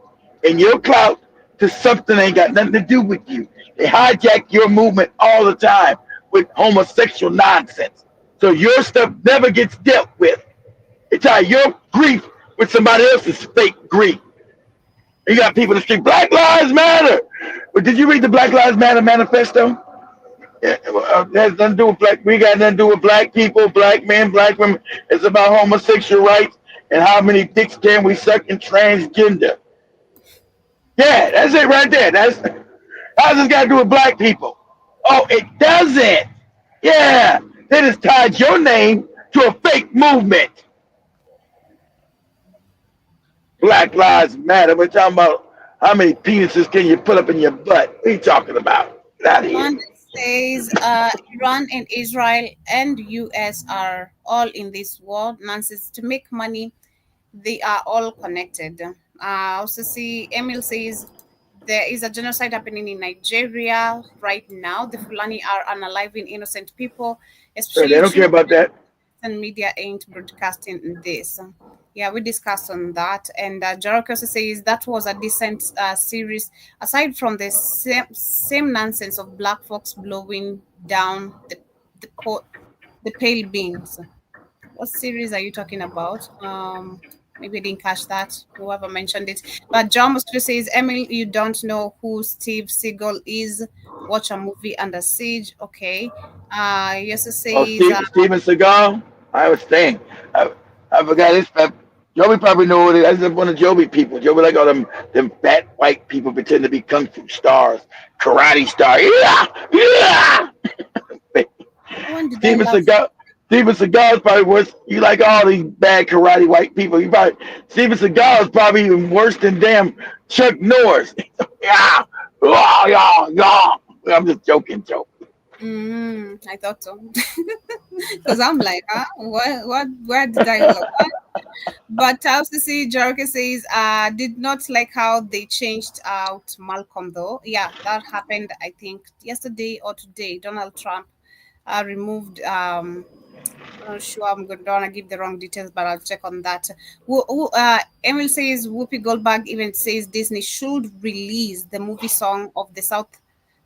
and your clout to something that ain't got nothing to do with you. They hijack your movement all the time with homosexual nonsense. So your stuff never gets dealt with. They tie your grief with somebody else's fake grief. You got people in the street, Black Lives Matter. But did you read the Black Lives Matter manifesto? It has nothing to do with black. We got nothing to do with black people, black men, black women. It's about homosexual rights and how many dicks can we suck in transgender. Yeah, that's it right there. How's this got to do with black people? Oh, it doesn't. Yeah, they just tied your name to a fake movement. Black Lives Matter. We're talking about how many penises can you put up in your butt. What are you talking about? Get out of here. says Iran and Israel and US are all in this war nonsense to make money. They are all connected. Also see Emil says there is a genocide happening in Nigeria right now. The Fulani are unaliving innocent people, especially They don't care about that. and media ain't broadcasting this. Yeah, we discussed on that. And Jarok also says that was a decent series, aside from the same nonsense of black folks blowing down the pale beans. What series are you talking about? Maybe I didn't catch that. Whoever mentioned it. But John Mosquito says, Emily, you don't know who Steve Seagal is. Watch a movie Under Siege. Okay. He also says Steven Seagal. I was saying, I forgot his. Joey probably know what it is. That's one of Joey people. Joey like all them fat white people pretend to be kung fu stars, karate stars. Yeah, yeah. Steven Seagal is probably worse. You like all these bad karate white people. Steven Seagal is probably even worse than damn Chuck Norris. Yeah, yeah. I'm just joking. I thought so. Because I'm like, where did I look? But I also see Jarke says, did not like how they changed out Malcolm though. Yeah, that happened, I think, yesterday or today. Donald Trump removed, I'm not sure, don't want to give the wrong details, but I'll check on that. Emil says, Whoopi Goldberg even says Disney should release the movie Song of the South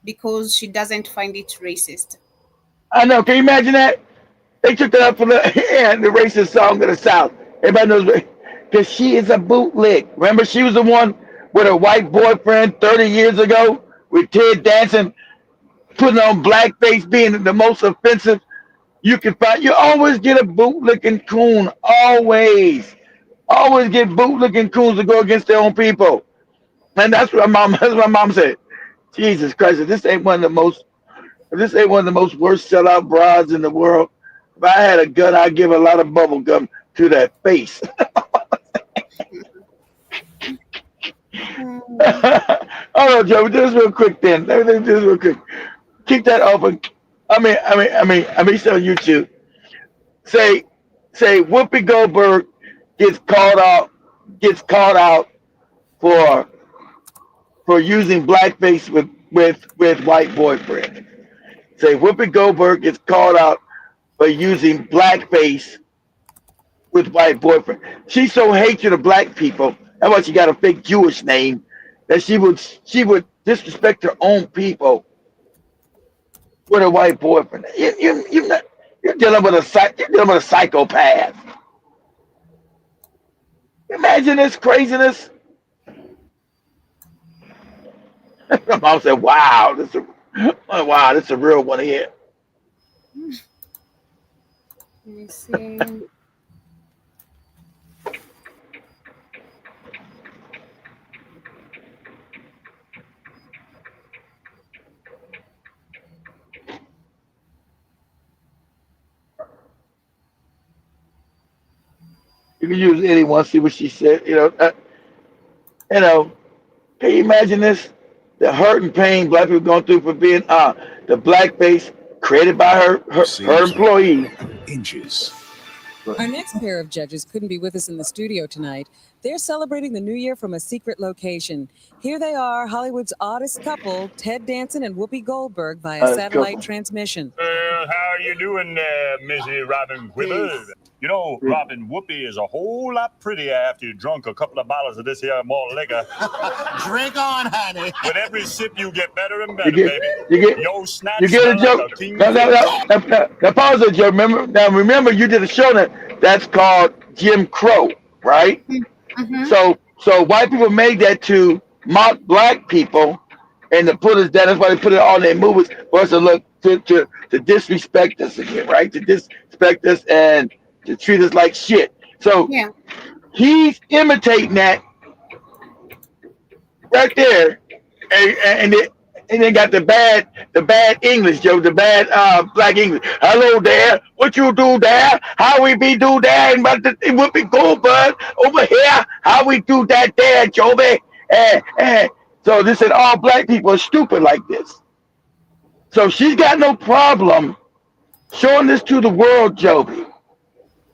because she doesn't find it racist. I know. Can you imagine that? They took that up from the racist song of the South. Everybody knows because she is a bootleg. Remember, she was the one with her white boyfriend 30 years ago with Ted Danson putting on blackface, being the most offensive you can find. You always get a bootlicking coon. Always get bootlicking coons to go against their own people. And that's what my mom said. Jesus Christ, if this ain't one of the most worst sellout broads in the world, if I had a gun, I'd give a lot of bubble gum to that face. Oh no, Joe, just real quick then. Just real quick. Keep that open. I mean, it's on YouTube. Say Whoopi Goldberg gets called out for using blackface with white boyfriend. Say Whoopi Goldberg gets called out for using blackface with white boyfriend. She's so hatred of black people. That's why she got a fake Jewish name that she would disrespect her own people with a white boyfriend. You're dealing with you're dealing with a psychopath. Imagine this craziness. My mom said, "Wow, wow, this is a real one here." Let me see. You can use anyone. See what she said. You know. Can you imagine this? The hurt and pain black people going through for being the blackface created by her employees. Inches. Our next pair of judges couldn't be with us in the studio tonight. They're celebrating the new year from a secret location. Here they are, Hollywood's oddest couple, Ted Danson and Whoopi Goldberg, via satellite transmission. How are you doing there, Missy Robin Quiver? You know, Robin, Whoopi is a whole lot prettier after you drunk a couple of bottles of this here malt liquor. Drink on, honey. With every sip, you get better and better, baby. You get a joke. Now pause it, Joe. Remember, you did a show that's called Jim Crow, right? Mm-hmm. So white people made that to mock black people, and to put us down. That's why they put it on their movies for us to look to disrespect us again, right? To disrespect us and to treat us like shit. So Yeah. he's imitating that right there, and then got the bad English, Joe, the bad black English. Hello there, what you do there? How we be do there? And it would be Goldberg over here. How we do that there, Joby? And so they said all black people are stupid like this. So she's got no problem showing this to the world, Joby,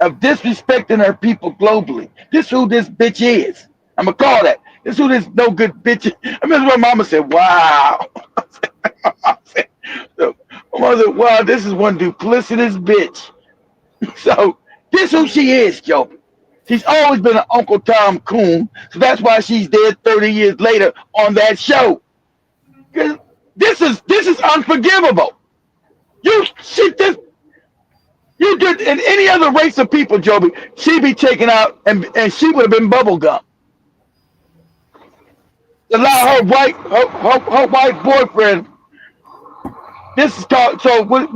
of disrespecting her people globally. This is who this bitch is. I'm gonna call that. This is who this no good bitch is. I remember when Mama said, "Wow." Mama said, "Wow, this is one duplicitous bitch." So this is who she is, Joby. She's always been an Uncle Tom Coon, so that's why she's dead 30 years later on that show. This is unforgivable. You did in any other race of people, Joby, she'd be taken out and she would have been bubblegum. Allow her white boyfriend. This is called what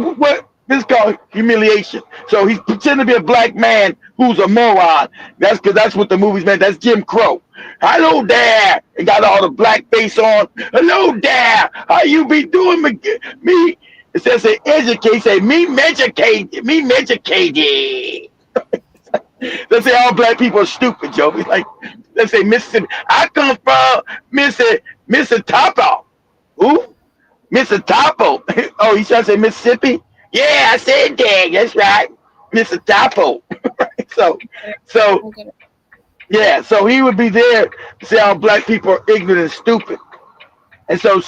this is called humiliation. So he's pretending to be a black man who's a moron. That's what the movie's meant. That's Jim Crow. Hello there, and got all the black face on. Hello there, how you be doing me? It says they educate, say me educated. Let's say all black people are stupid, Joe. Like, let's say Mississippi. I come from Mississippi Topo. Who? Mr. Topo. Oh, you trying to say Mississippi? Yeah, I said that. That's right. Mr. Topo. So yeah, so he would be there to say all black people are ignorant and stupid. And so what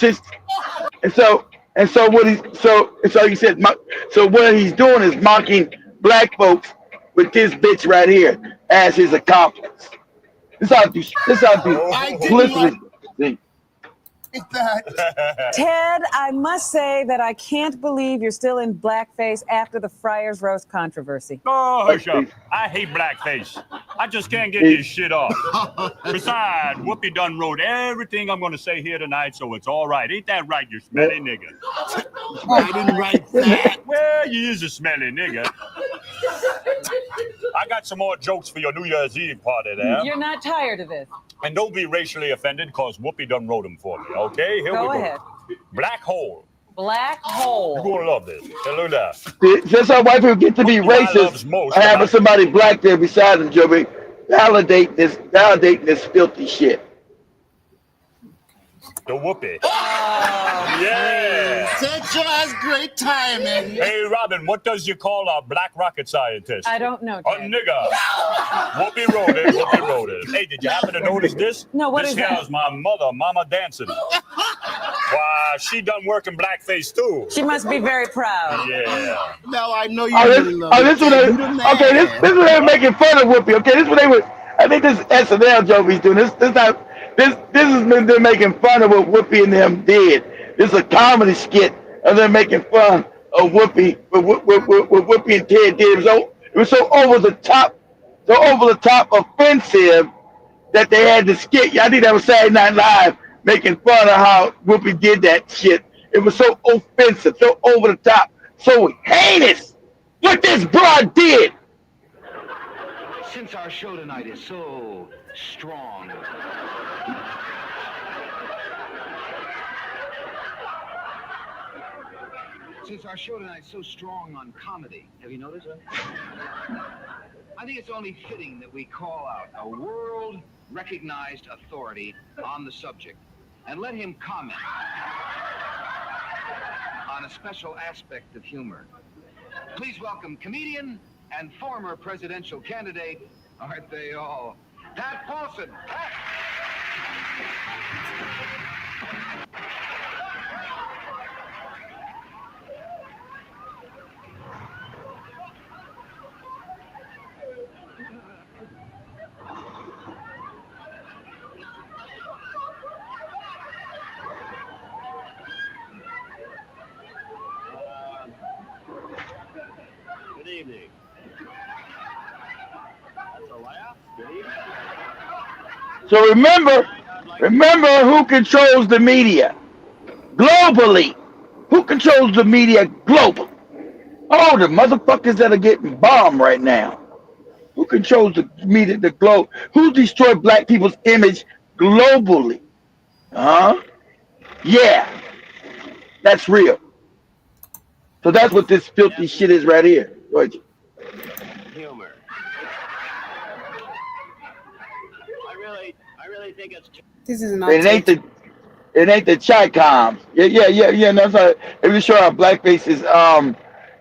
he's doing is mocking black folks with this bitch right here as his accomplice. This how duplicitous. Ted, I must say that I can't believe you're still in blackface after the Friars Roast controversy. Oh, hush up. I hate blackface. I just can't get this shit off. Besides, Whoopi done wrote everything I'm going to say here tonight, so it's all right. Ain't that right, you smelly nigga? I didn't write that. Well, you is a smelly nigga. I got some more jokes for your New Year's Eve party there. You're not tired of this. And don't be racially offended, because Whoopi done wrote them for me, okay? Here we go. Ahead. Black hole. Black hole. You're going to love this. Hello there. Just how white people get to be racist, having somebody black there beside them, Joey, validating this filthy shit. The Whoopi. Yeah. Such as great timing. Hey, Robin, what does you call a black rocket scientist? I don't know, A Ted. nigga. Whoopi wrote it. Hey, did you happen to notice this? No, what this is that? This is my mother, Mama Danson. Why, she done work in blackface, too. She must be very proud. Yeah. Now I know you really love this is what they were making fun of Whoopi. Okay, this is what they were. I think this SNL joke he's doing. This is them making fun of what Whoopi and them did. This is a comedy skit of them making fun of Whoopi, with Whoopi and Ted did. It was so over the top, offensive that they had to skit. I think that was Saturday Night Live making fun of how Whoopi did that shit. It was so offensive, so over the top, so heinous what this broad did. Since our show tonight is so strong, on comedy, have you noticed? I think it's only fitting that we call out a world-recognized authority on the subject and let him comment on a special aspect of humor. Please welcome comedian and former presidential candidate, aren't they all, Pat Paulson. Pat. Good evening. That's a laugh. Good evening. So remember who controls the media globally. Who controls the media globally? Oh, the motherfuckers that are getting bombed right now. Who controls the media, the globe? Who destroyed black people's image globally? Huh? Yeah, that's real. So that's what this filthy shit is right here. Go ahead. Humor. I really think it's. This is not. It ain't the Chi-Coms. Yeah. No, sorry. It was showing how blackface is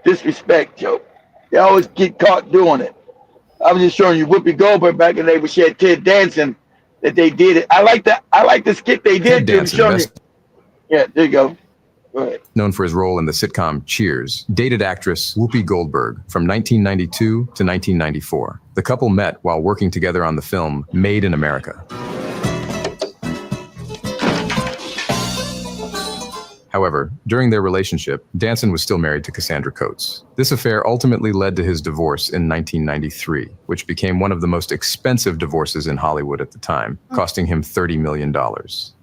disrespect, Joe. They always get caught doing it. I was just showing you Whoopi Goldberg back in the day when she had Ted Danson that they did it. I like the skit they did. Ted Danson, yeah, there you go. Go ahead. Known for his role in the sitcom Cheers, dated actress Whoopi Goldberg from 1992 to 1994. The couple met while working together on the film Made in America. However, during their relationship, Danson was still married to Cassandra Coates. This affair ultimately led to his divorce in 1993, which became one of the most expensive divorces in Hollywood at the time, costing him $30 million.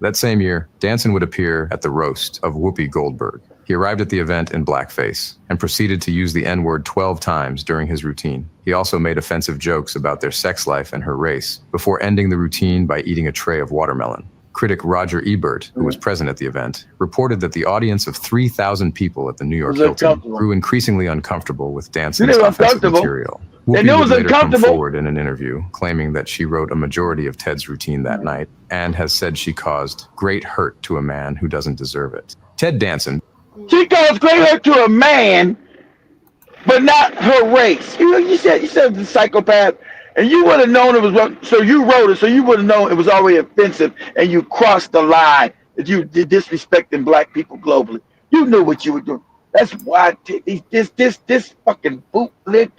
That same year, Danson would appear at the roast of Whoopi Goldberg. He arrived at the event in blackface and proceeded to use the N-word 12 times during his routine. He also made offensive jokes about their sex life and her race, before ending the routine by eating a tray of watermelon. Critic Roger Ebert, who was present at the event, reported that the audience of 3,000 people at the New York Hilton grew increasingly uncomfortable with Danson's offensive material. Whoopi would later come forward in an interview, claiming that she wrote a majority of Ted's routine that night and has said she caused great hurt to a man who doesn't deserve it. Ted Danson. She caused great hurt to a man, but not her race. You said the psychopath. And you would have known it was wrong, so you wrote it, so you would have known it was already offensive, and you crossed the line that you did disrespecting black people globally. You knew what you were doing. That's why this fucking bootlick,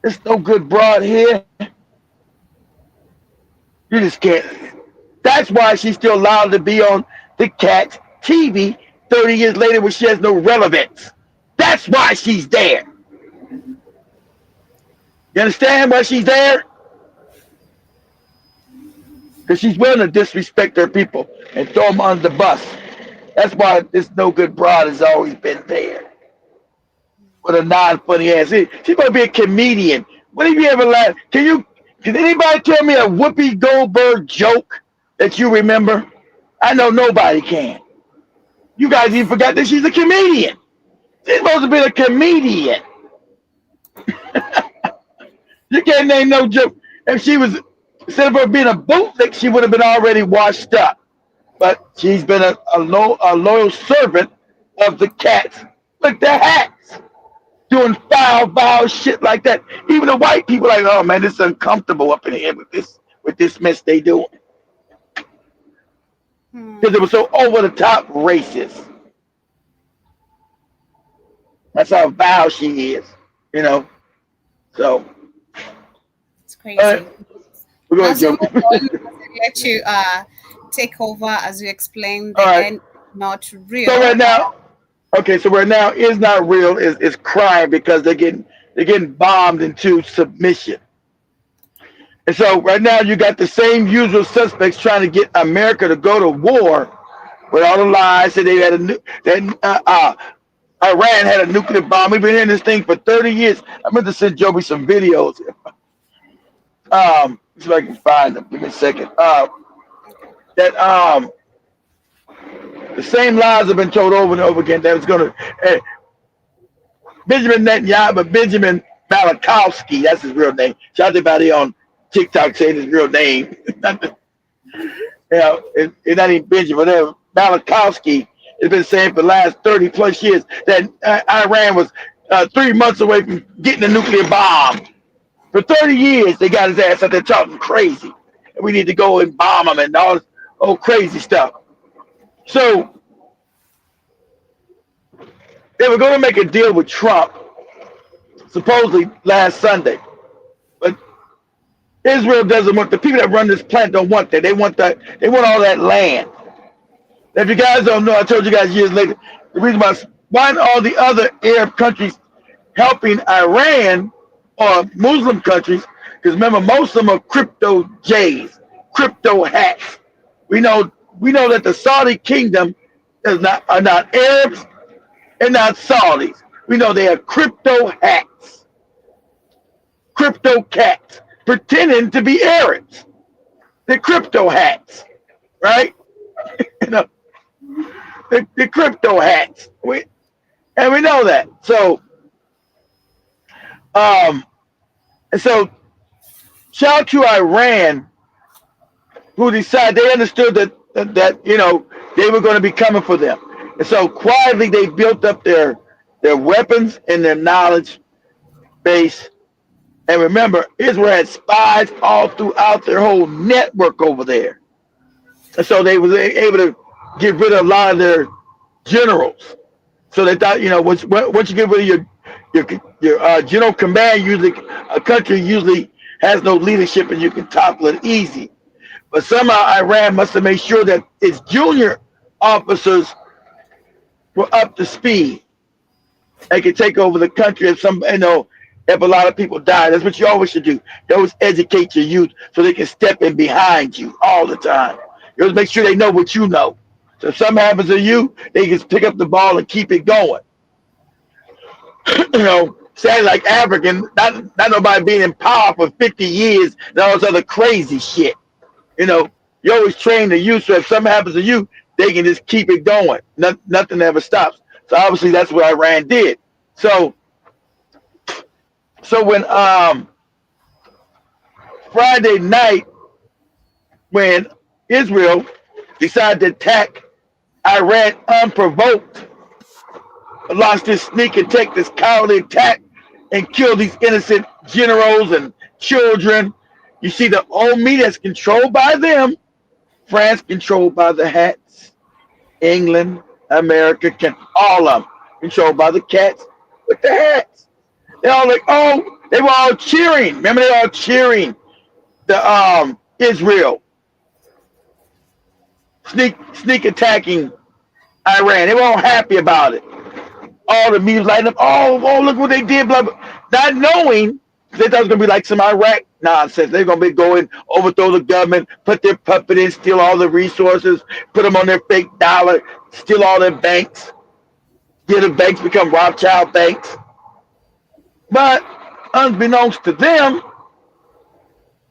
this no good broad here. You just can't. That's why she's still allowed to be on the Cat's TV 30 years later when she has no relevance. That's why she's there. You understand why she's there? Because she's willing to disrespect her people and throw them under the bus. That's why this no good broad has always been there. With a non-funny ass. She's going to be a comedian. When have you ever laughed? Can anybody tell me a Whoopi Goldberg joke that you remember? I know nobody can. You guys even forgot that she's a comedian. She's supposed to be a comedian. You can't name no joke. If she was, instead of her being a bootlick, she would have been already washed up. But she's been a loyal servant of the Cats. Look, their hats. Doing foul shit like that. Even the white people like, oh man, this is uncomfortable up in here with this mess they doing. Because it was so over the top racist. That's how foul she is, you know. So it's crazy. We're going to let you take over as you explain the end, not real. So right now, Okay, so right now is not real is crying because they're getting bombed into submission. And so right now you got the same usual suspects trying to get America to go to war with all the lies that they had Iran had a nuclear bomb. We've been hearing this thing for 30 years. I meant to send Joby some videos. See if I can find them. Give me a second. The same lies have been told over and over again that it's going to Benjamin Netanyahu, but Benjamin Malakowski, that's his real name. Shout out to everybody on TikTok saying his real name. It's not even Benjamin, whatever. Malakowski has been saying for the last 30 plus years that Iran was 3 months away from getting a nuclear bomb. For 30 years, they got his ass out there talking crazy. And we need to go and bomb him and all this old crazy stuff. So they were going to make a deal with Trump, supposedly last Sunday. But Israel doesn't want, the people that run this plant don't want that. They want all that land. If you guys don't know, I told you guys years later, the reason why all the other Arab countries helping Iran or Muslim countries, because remember, most of them are crypto J's, crypto hacks. We know that the Saudi kingdom are not Arabs and not Saudis. We know they are crypto hacks, crypto cats, pretending to be Arabs. They're crypto hacks, right? The crypto hacks. We know that. So, and so, shout out to Iran, who decided they understood that they were going to be coming for them, and so quietly they built up their weapons and their knowledge base. And remember, Israel had spies all throughout their whole network over there, and so they were able to get rid of a lot of their generals. So they thought, once you get rid of your general command, usually a country usually has no leadership and you can topple it easy. But somehow Iran must have made sure that its junior officers were up to speed. They could take over the country if if a lot of people die. That's what you always should do. You always educate your youth so they can step in behind you all the time. You always make sure they know what you know. So if something happens to you, they can pick up the ball and keep it going. Sound like African, not nobody being in power for 50 years and all this other crazy shit. You always train the youth so if something happens to you, they can just keep it going. Nothing ever stops. So obviously that's what Iran did. So when Friday night, when Israel decided to attack Iran unprovoked, launched this sneak attack, this cowardly attack, and killed these innocent generals and children. You see the old media is controlled by them. France controlled by the hats. England, America, all of them controlled by the cats with the hats. They're all like, they were all cheering. Remember, they were all cheering the Israel. Sneak attacking Iran. They were all happy about it. All the media lighting up. Oh, look what they did. Blah, blah. Not knowing they thought it was going to be like some Iraq nonsense. They're going to be going, overthrow the government, put their puppet in, steal all the resources, put them on their fake dollar, steal all their banks, get the banks become Rothschild banks. But unbeknownst to them,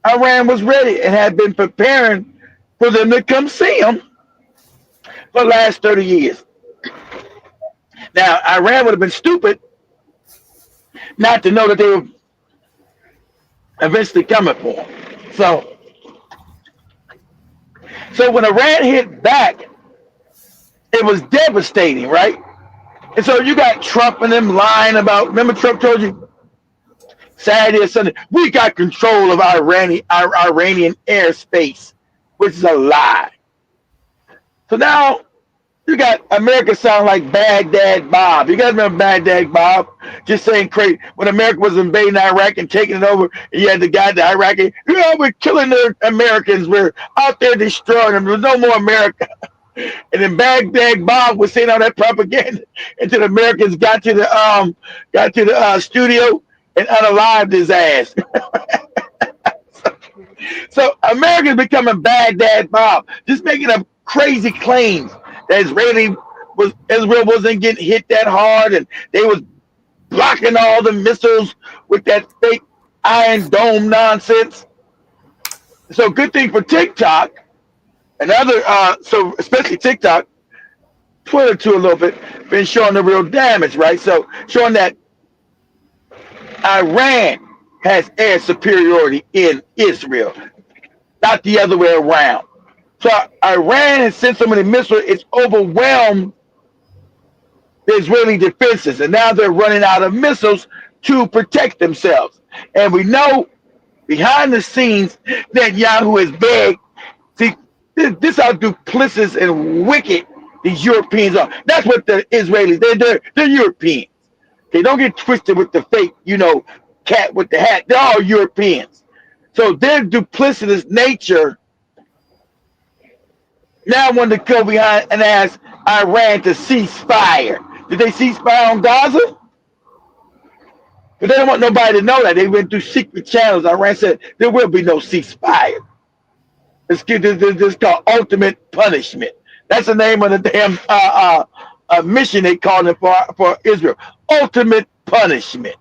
Iran was ready and had been preparing for them to come see them for the last 30 years. Now, Iran would have been stupid not to know that they were eventually coming for them. So when Iran hit back, it was devastating, right? And so you got Trump and them lying about, remember Trump told you Saturday or Sunday, we got control of Iranian airspace, which is a lie. So now you got America sound like Baghdad Bob. You guys remember Baghdad Bob? Just saying crazy. When America was invading Iraq and taking it over, and you had the guy, the Iraqi, we're killing the Americans. We're out there destroying them. There's no more America. And then Baghdad Bob was saying all that propaganda until the Americans got to the studio and unalived his ass. So Americans becoming Baghdad Bob, just making up crazy claims that Israel wasn't getting hit that hard, and they was blocking all the missiles with that fake Iron Dome nonsense. So good thing for TikTok and other, so especially TikTok, Twitter too a little bit, been showing the real damage, right? So showing that Iran has air superiority in Israel, not the other way around. So Iran has sent so many missiles, it's overwhelmed the Israeli defenses, and now they're running out of missiles to protect themselves. And we know behind the scenes that Yahoo is big. See, this how duplicitous and wicked these Europeans are. That's what the Israelis, they're Europeans. Okay, don't get twisted with the fake, cat with the hat. They're all Europeans. So their duplicitous nature now want to go behind and ask Iran to cease fire. Did they cease fire on Gaza? But they don't want nobody to know that. They went through secret channels. Iran said there will be no ceasefire. It's called ultimate punishment. That's the name of the damn mission they called it for Israel. Ultimate punishment.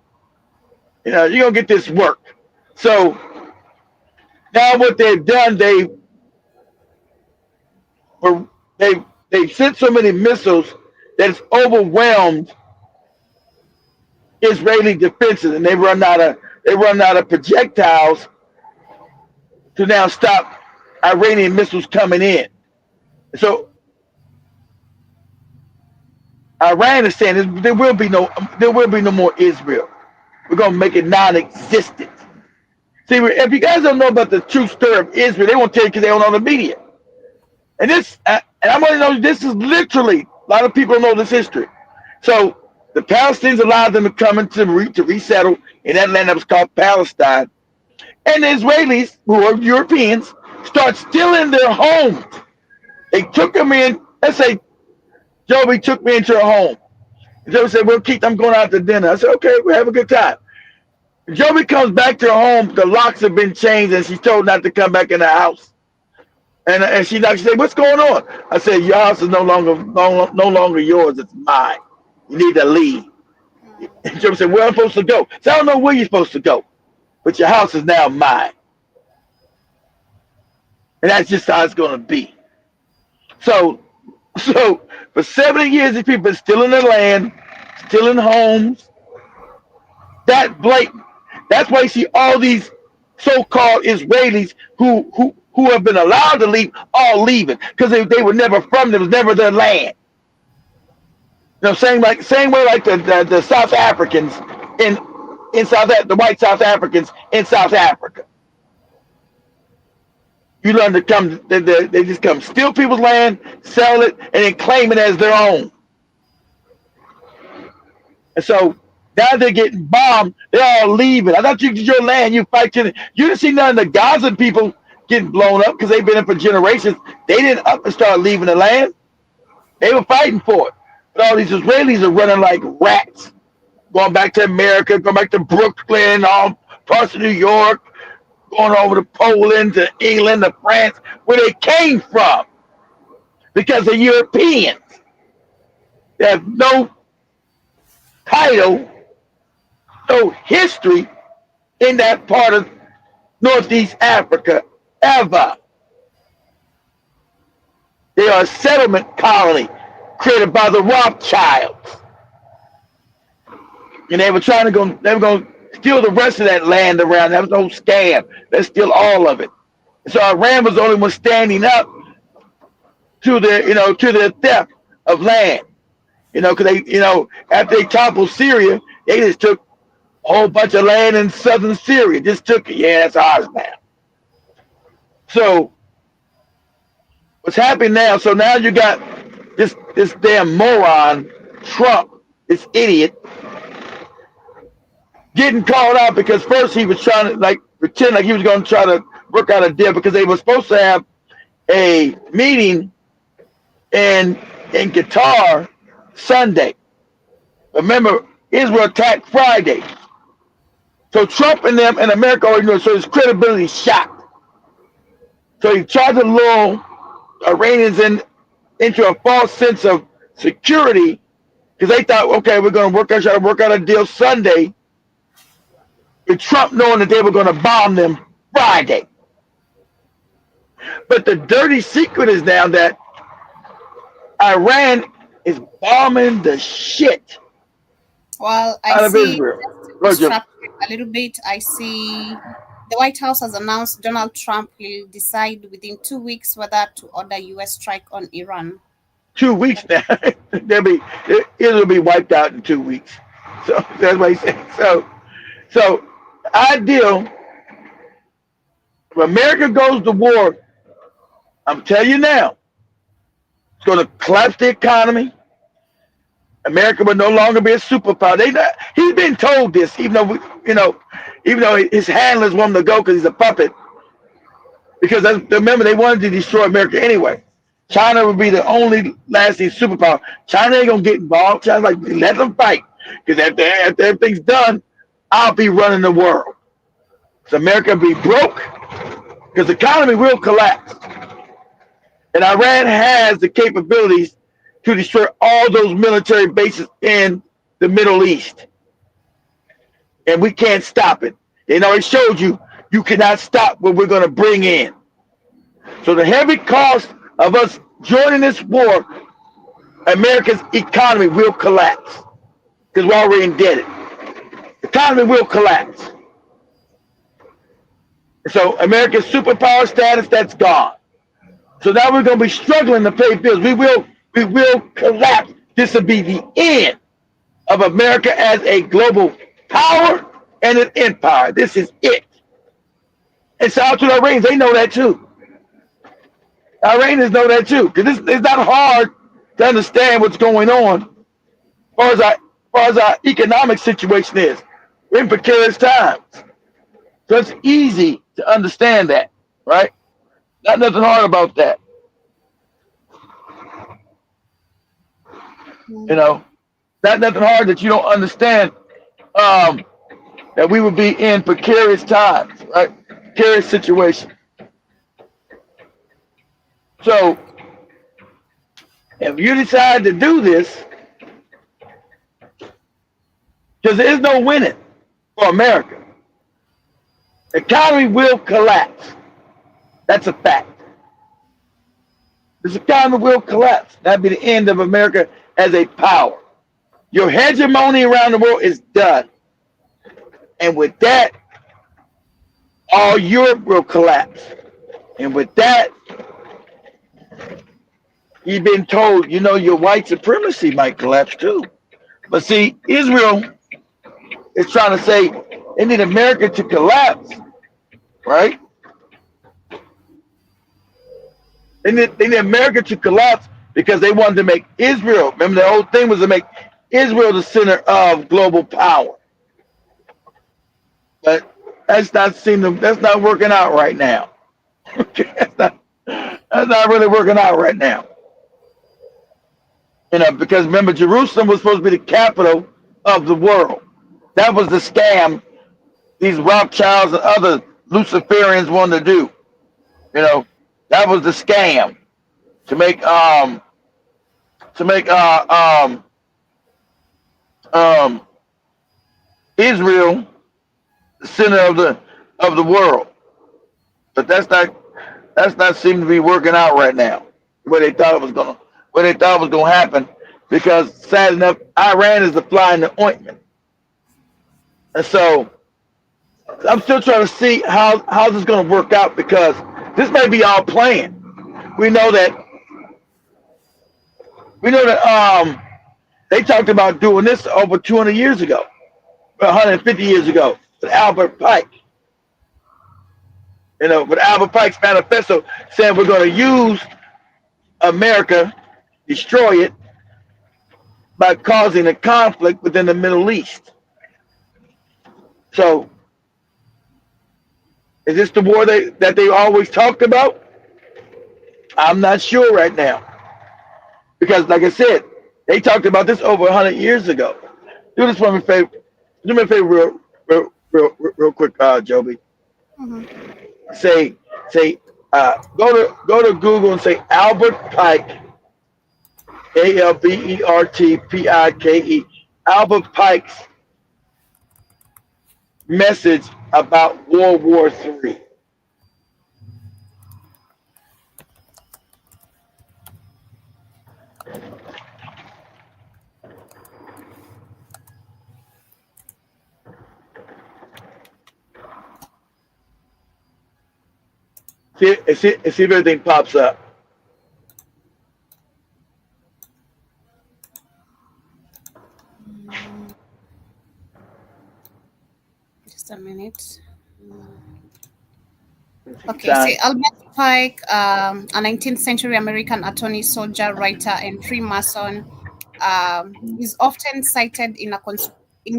You're gonna get this work. So now what they've done, they sent so many missiles that it's overwhelmed Israeli defenses, and they run out of projectiles to now stop Iranian missiles coming in. So Iran is saying there will be no more Israel. We're gonna make it non-existent. See, if you guys don't know about the true story of Israel, they won't tell you because they don't know the media. And I want to know, this is literally, a lot of people don't know this history. So the Palestinians allowed them to come to resettle in that land that was called Palestine. And the Israelis, who are Europeans, start stealing their homes. They took them in. Let's say Joby took me into her home. Joby said, I'm going out to dinner. I said, okay, we'll have a good time. Joby comes back to her home. The locks have been changed, and she's told not to come back in the house. And she said, what's going on? I said, your house is no longer yours. It's mine. You need to leave. And Joby said, where am I supposed to go? So I don't know where you're supposed to go, but your house is now mine. And that's just how it's going to be. So for 70 years, these people have been stealing their land, stealing homes. That blatant. That's why you see all these so-called Israelis who have been allowed to leave, all leaving, because they were never from them. It was never their land. Same way like the South Africans in South, the white South Africans in South Africa. You learn to come, they just come steal people's land, sell it, and then claim it as their own. And so now they're getting bombed. They're all leaving. I thought you did your land. You fight to you didn't see none of the Gaza people getting blown up because they've been in for generations. They didn't up and start leaving the land. They were fighting for it. But all these Israelis are running like rats, going back to America, going back to Brooklyn, all parts of New York, going over to Poland, to England, to France, where they came from, because they're Europeans. They have no title, no history in that part of Northeast Africa ever. They are a settlement colony created by the Rothschilds. And they were going to steal the rest of that land around. That was no scam. Let's steal all of it. So Iran was the only one standing up to their theft of land. Because after they toppled Syria, they just took a whole bunch of land in southern Syria. Just took it. Yeah, that's ours now. So what's happening now? So now you got this damn moron, Trump, this idiot, getting called out because first he was trying to pretend like he was going to try to work out a deal, because they were supposed to have a meeting in Qatar Sunday. Remember, Israel attacked Friday. So Trump and them and America already know, so his credibility is shot. So he tried to lull Iranians into a false sense of security because they thought, okay, we're going to try to work out a deal Sunday, with Trump knowing that they were going to bomb them Friday. But the dirty secret is now that Iran is bombing the shit Well, out I of see Israel. just to distract you a little bit. I see the White House has announced Donald Trump will decide within 2 weeks whether to order U.S. strike on Iran. 2 weeks now. It'll be wiped out in 2 weeks. So that's what he said. So ideal. If America goes to war, I'm telling you now, it's going to collapse the economy. America will no longer be a superpower. He's been told this, even though his handlers want him to go because he's a puppet. Because remember, they wanted to destroy America anyway. China would be the only lasting superpower. China ain't gonna get involved. China's like, let them fight. Because after everything's done, I'll be running the world. So America will be broke because the economy will collapse. And Iran has the capabilities to destroy all those military bases in the Middle East. And we can't stop it. It already showed you cannot stop what we're going to bring in. So the heavy cost of us joining this war, America's economy will collapse because we're already indebted. The economy will collapse. So America's superpower status, that's gone. So now we're going to be struggling to pay bills. We will collapse. This will be the end of America as a global power and an empire. This is it. And so out to the Iranians, they know that too. Iranians know that too, because it's not hard to understand what's going on as far as our economic situation is. We're in precarious times. So it's easy to understand that, right? Not nothing hard about that. Not nothing hard that you don't understand that we would be in precarious times, right? Precarious situation. So if you decide to do this, because there is no winning for America, the economy will collapse. That's a fact. This economy will collapse. That'd be the end of America as a power. Your hegemony around the world is done. And with that, all Europe will collapse. And with that, you've been told, your white supremacy might collapse too. But see, Israel is trying to say they need America to collapse, right? They need America to collapse because they wanted to make Israel, remember the whole thing was to make Israel the center of global power. But that's not working out right now. That's not really working out right now. Because remember, Jerusalem was supposed to be the capital of the world. That was the scam these Rothschilds and other Luciferians wanted to do. That was the scam to make Israel the center of the world. But that's not seeming to be working out right now where they thought it was gonna happen, because sad enough, Iran is the fly in the ointment. And so I'm still trying to see how this is going to work out, because this may be all planned. We know that they talked about doing this over 200 years ago, 150 years ago, with Albert Pike. With Albert Pike's manifesto saying we're going to use America, destroy it, by causing a conflict within the Middle East. So, is this the war that they always talked about? I'm not sure right now. Because, like I said, they talked about this over 100 years ago. Do this for me, favor. Do me a favor, real quick, Joby. Mhm. Say, go to Google and say Albert Pike, ALBERTPIKE, Albert Pike's message about World War III. See if everything pops up. Just a minute. Okay, see, Albert Pike, a 19th century American attorney, soldier, writer, and Freemason, is often cited in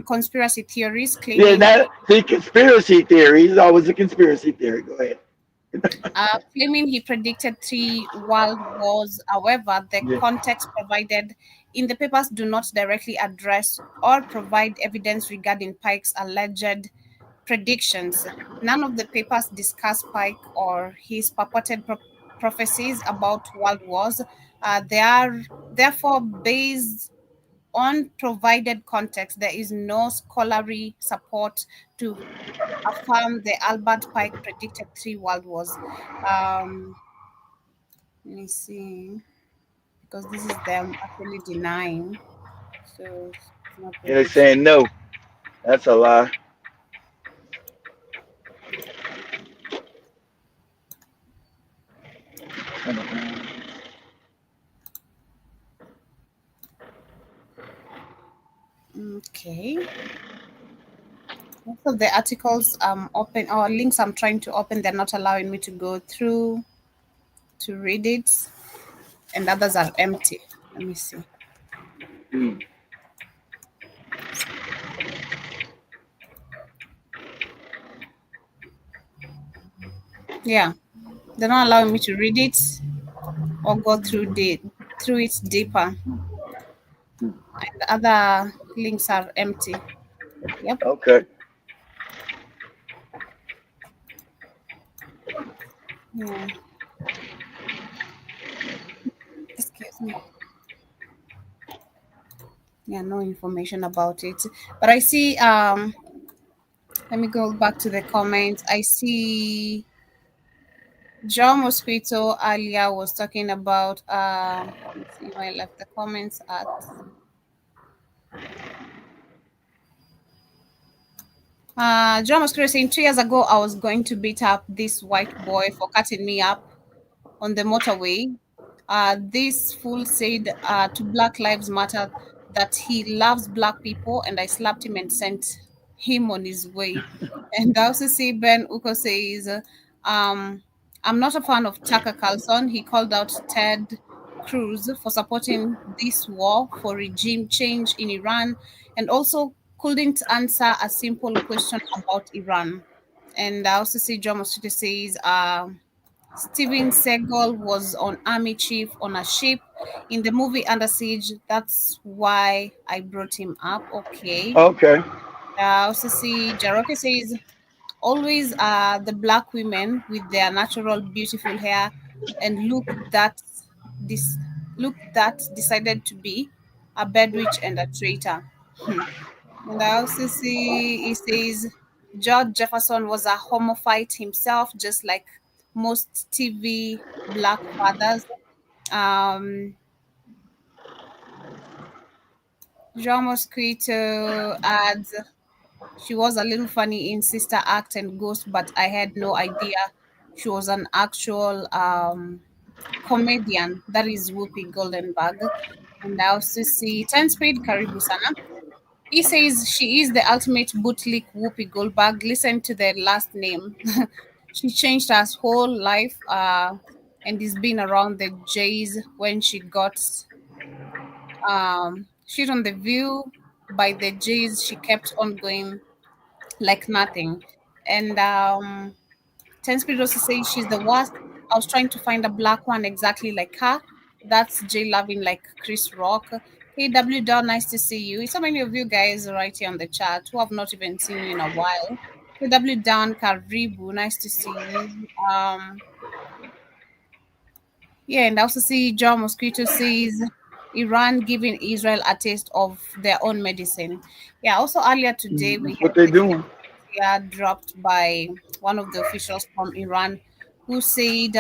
conspiracy theories, claiming The conspiracy theory is always a conspiracy theory. Go ahead. claiming he predicted 3 world wars. However, the context provided in the papers do not directly address or provide evidence regarding Pike's alleged predictions. None of the papers discuss Pike or his purported prophecies about world wars. They are therefore based on provided context. There is no scholarly support to affirm the Albert Pike predicted 3 world wars. Let me see, because this is them actually denying. So it's not They're saying no. That's a lie. Okay. Most of the articles open or links I'm trying to open, they're not allowing me to go through to read it, and others are empty. Let me see. Yeah, they're not allowing me to read it or go through it deeper. And other links are empty. Yep. Okay. Yeah. Excuse me. Yeah, no information about it. But I see, let me go back to the comments. I see John Mosquito earlier was talking about, let's see where I left the comments at. John Mosquito saying 2 years ago, I was going to beat up this white boy for cutting me up on the motorway. This fool said to Black Lives Matter that he loves black people, and I slapped him and sent him on his way. And I also see Ben Uko says, I'm not a fan of Tucker Carlson. He called out Ted Cruz for supporting this war for regime change in Iran, and also couldn't answer a simple question about Iran. And I also see John Mosquito says, Steven Seagal was on army chief on a ship in the movie Under Siege. That's why I brought him up. Okay. Okay. I also see Jaroke says, always the black women with their natural beautiful hair and look that decided to be a bad witch and a traitor. And I also see he says George Jefferson was a homophile himself, just like most TV black fathers. Jean Mosquito adds, she was a little funny in Sister Act and Ghost, but I had no idea she was an actual comedian. That is Whoopi Goldenberg. And I also see Ten Speed Karibu Sana. He says she is the ultimate bootlick Whoopi Goldberg. Listen to the last name. She changed her whole life and has been around the Jays when she got shit on the View by the Jays. She kept on going like nothing. And Ten Spirit also says she's the worst. I was trying to find a black one exactly like her. That's Jay Lavin, like Chris Rock. Hey, W Don, nice to see you. So many of you guys right here on the chat who have not even seen you in a while. Hey, W Don, Karibu, nice to see you. Yeah, and I also see John Mosquito says Iran giving Israel a taste of their own medicine. Yeah, also earlier today we That's what they're doing. dropped by one of the officials from Iran who said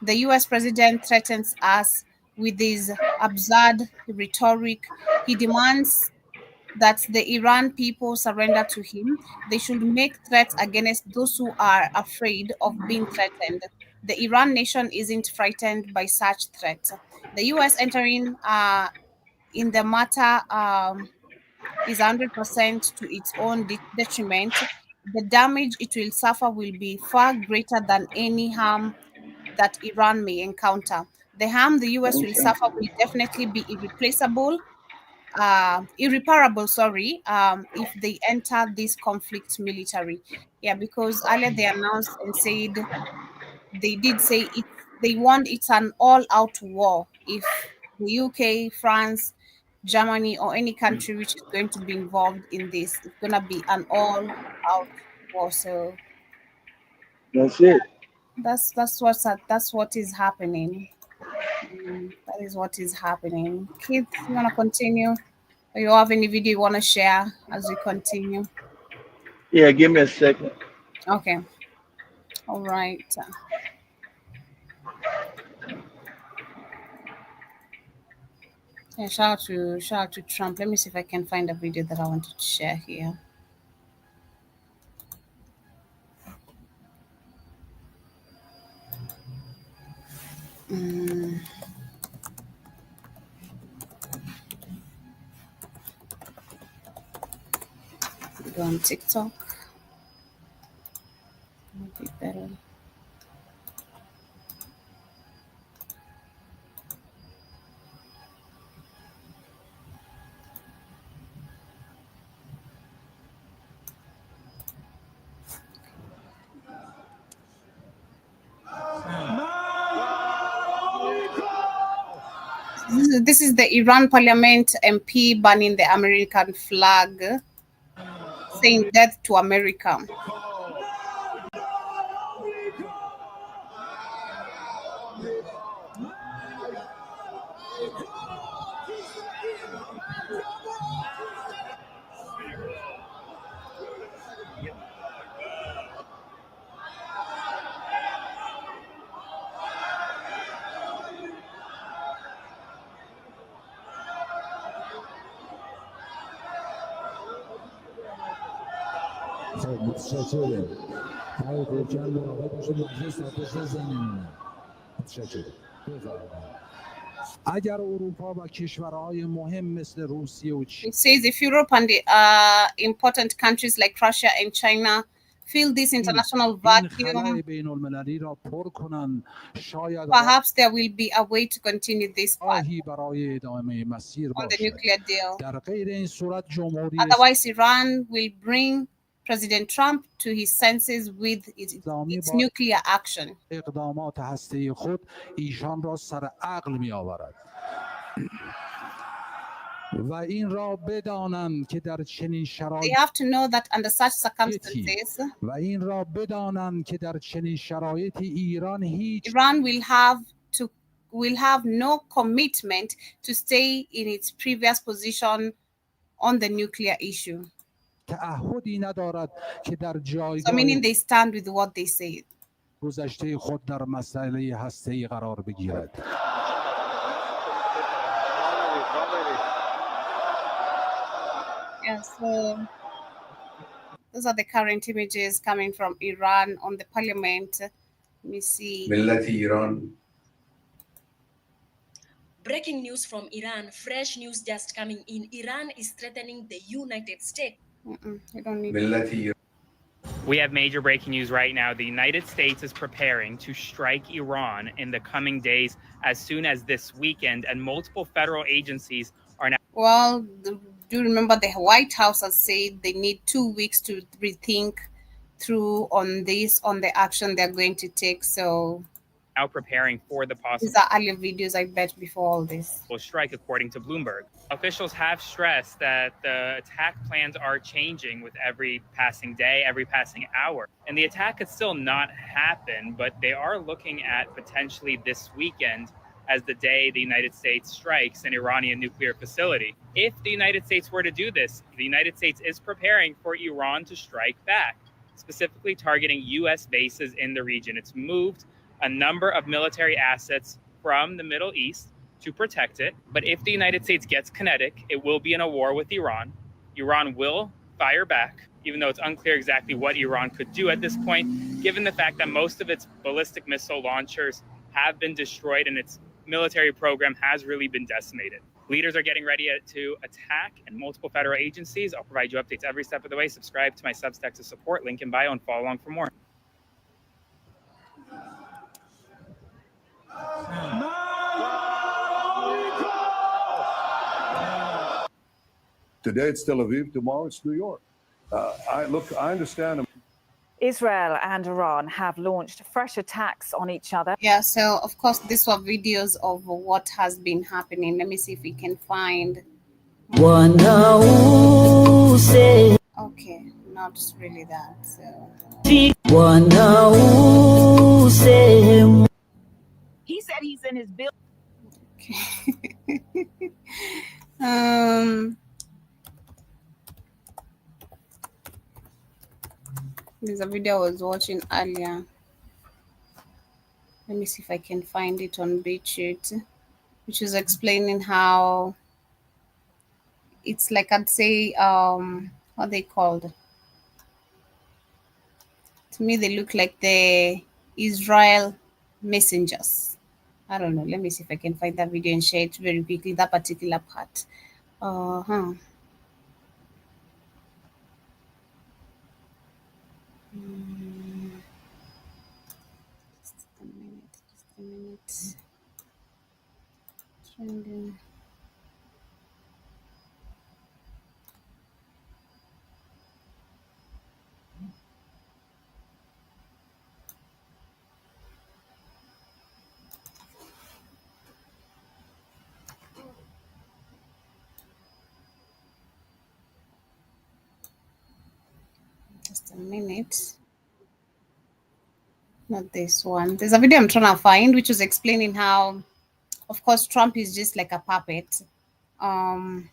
the US president threatens us with his absurd rhetoric. He demands that the Iran people surrender to him. They should make threats against those who are afraid of being threatened. The Iran nation isn't frightened by such threats. The US entering in the matter is 100% to its own detriment. The damage it will suffer will be far greater than any harm that Iran may encounter. The harm the US will suffer will definitely be irreparable, if they enter this conflict military. Yeah, because earlier they announced and said they want it's an all-out war. If the UK, France, Germany, or any country which is going to be involved in this, it's gonna be an all-out war. So That's it. that's what is happening. That is what is happening. Keith, you wanna continue? Or you have any video you wanna share as we continue? Yeah, give me a second. Okay. All right. Yeah, shout out to Trump. Let me see if I can find a video that I wanted to share here. Go on TikTok. Would be better. This is the Iran Parliament MP banning the American flag, saying death to America. متشکرم. آقای گلجان آقای باشه مجلس آتش بزنیم. متشکرم. بفرمایید. اگر اروپا و کشورهای مهم مثل روسیه و چین It says if Europe and the important countries like Russia and China fill this international vacuum, بین المللی را پر کنند شاید perhaps there will be a way to continue this path راهی برای ادامه مسیر on the باشد. nuclear deal. در غیر این صورت جمهوری Otherwise, Iran will bring President Trump to his senses with its nuclear action. اقدامات هسته‌ای خود ایشان را سر عقل می‌آورد. و این را بدانند که در چنین They شرایطی have to know that under such circumstances, و این را بدانند که در چنین شرایطی ایران هیچ Iran will have no commitment to stay in its previous position on the nuclear issue. تعهدی ندارد که در So جایگاه meaning they stand with what they say. گذشته خود در مسئله هسته‌ای قرار بگیرد. Yeah, so those are the current images coming from Iran on the parliament. Let me see. ملت ایران. Breaking news from Iran. Fresh news just coming in. Iran is threatening the United States. I don't need ملت ایران. We have major breaking news right now. The United States is preparing to strike Iran in the coming days as soon as this weekend, and multiple federal agencies are now. Well, do you remember the White House has said they need 2 weeks to rethink through on the action they're going to take. So now preparing for the possible. These are earlier videos I bet before all this. Will strike, according to Bloomberg. Officials have stressed that the attack plans are changing with every passing day, every passing hour. And the attack could still not happen, but they are looking at potentially this weekend as the day the United States strikes an Iranian nuclear facility. If the United States were to do this, the United States is preparing for Iran to strike back, specifically targeting U.S. bases in the region. It's moved a number of military assets from the Middle East to protect it. But if the United States gets kinetic, it will be in a war with Iran. Iran will fire back, even though it's unclear exactly what Iran could do at this point, given the fact that most of its ballistic missile launchers have been destroyed and its military program has really been decimated. Leaders are getting ready to attack, and multiple federal agencies. I'll provide you updates every step of the way. Subscribe to my Substack to support. Link in bio and follow along for more. Today it's Tel Aviv, tomorrow it's New York. I understand. Israel and Iran have launched fresh attacks on each other. Yeah, so of course these were videos of what has been happening. Let me see if we can find. Okay, not really that. So. He said he's in his building. Okay. There's a video I was watching earlier. Let me see if I can find it on BitChute, which is explaining how it's like, I'd say, what they called. To me, they look like the Israel messengers. I don't know. Let me see if I can find that video and share it very quickly, that particular part. Just a minute. Trending. Just a minute. Not this one. There's a video I'm trying to find which was explaining how, of course, Trump is just like a puppet. And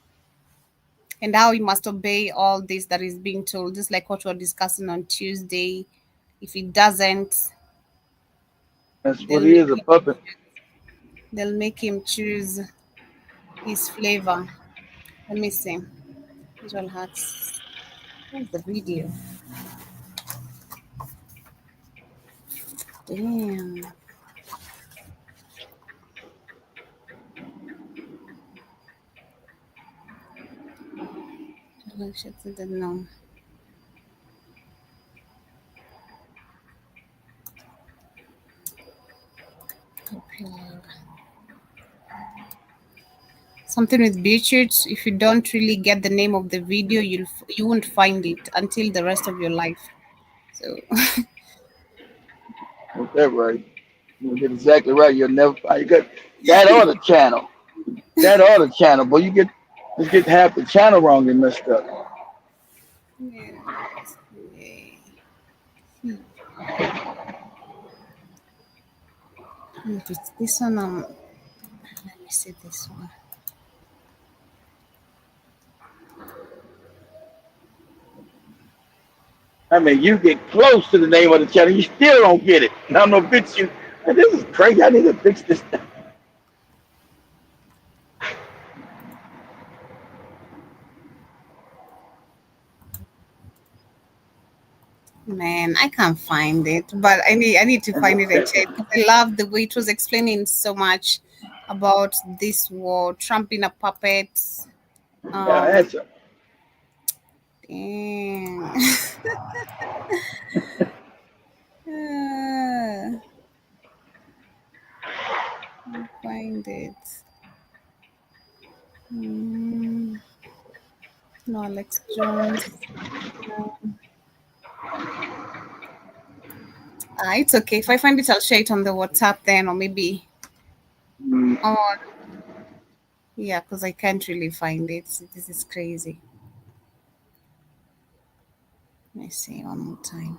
how he must obey all this that is being told, just like what we were discussing on Tuesday. If he doesn't, that's what he is, a puppet. They'll make him choose his flavor. Let me see. Visual hacks. Where's the video? Damn. I didn't know. Something with BitChute. If you don't really get the name of the video, you won't find it until the rest of your life. So. Get that right. You get exactly right. You'll never find. You got that other channel. That other channel, but you get half the channel wrong and messed up. If it's this one, let me see this one. I mean, you get close to the name of the channel, you still don't get it. And I'm gonna fix you. Man, this is crazy. I need to fix this stuff. Man, I can't find it, but I need to find it and check. I love the way it was explaining so much about this war, Trump being a puppet. Yeah, that's a... Dang. I'll find it. No, Alex Jones. No. It's okay. If I find it, I'll share it on the WhatsApp then, or maybe on. Yeah, because I can't really find it. This is crazy. Let me see one more time.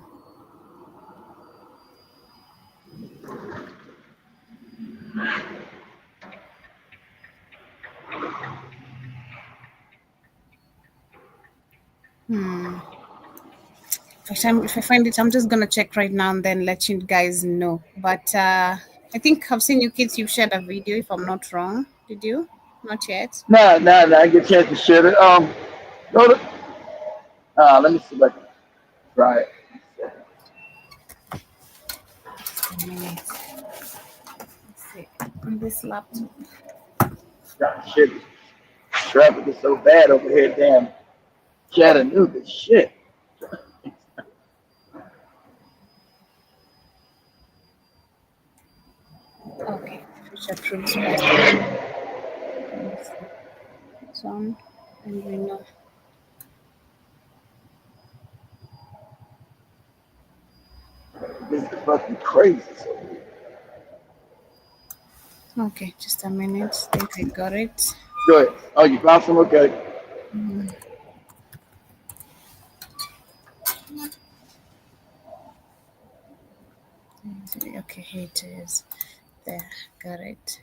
If I find it, I'm just gonna check right now and then let you guys know. But I think I've seen you kids. You've shared a video, if I'm not wrong. Did you? Not yet. No, I get a chance to share it. Go to. Let me see if I can try it. Just a minute. Let's see. On this laptop. God, shit. Traffic is so bad over here, damn Chattanooga. Shit. Okay. Which approves on, and we know. This is fucking crazy. Okay, just a minute. I think I got it. Good. Oh, you found some? Okay. Okay, here it is. There, got it.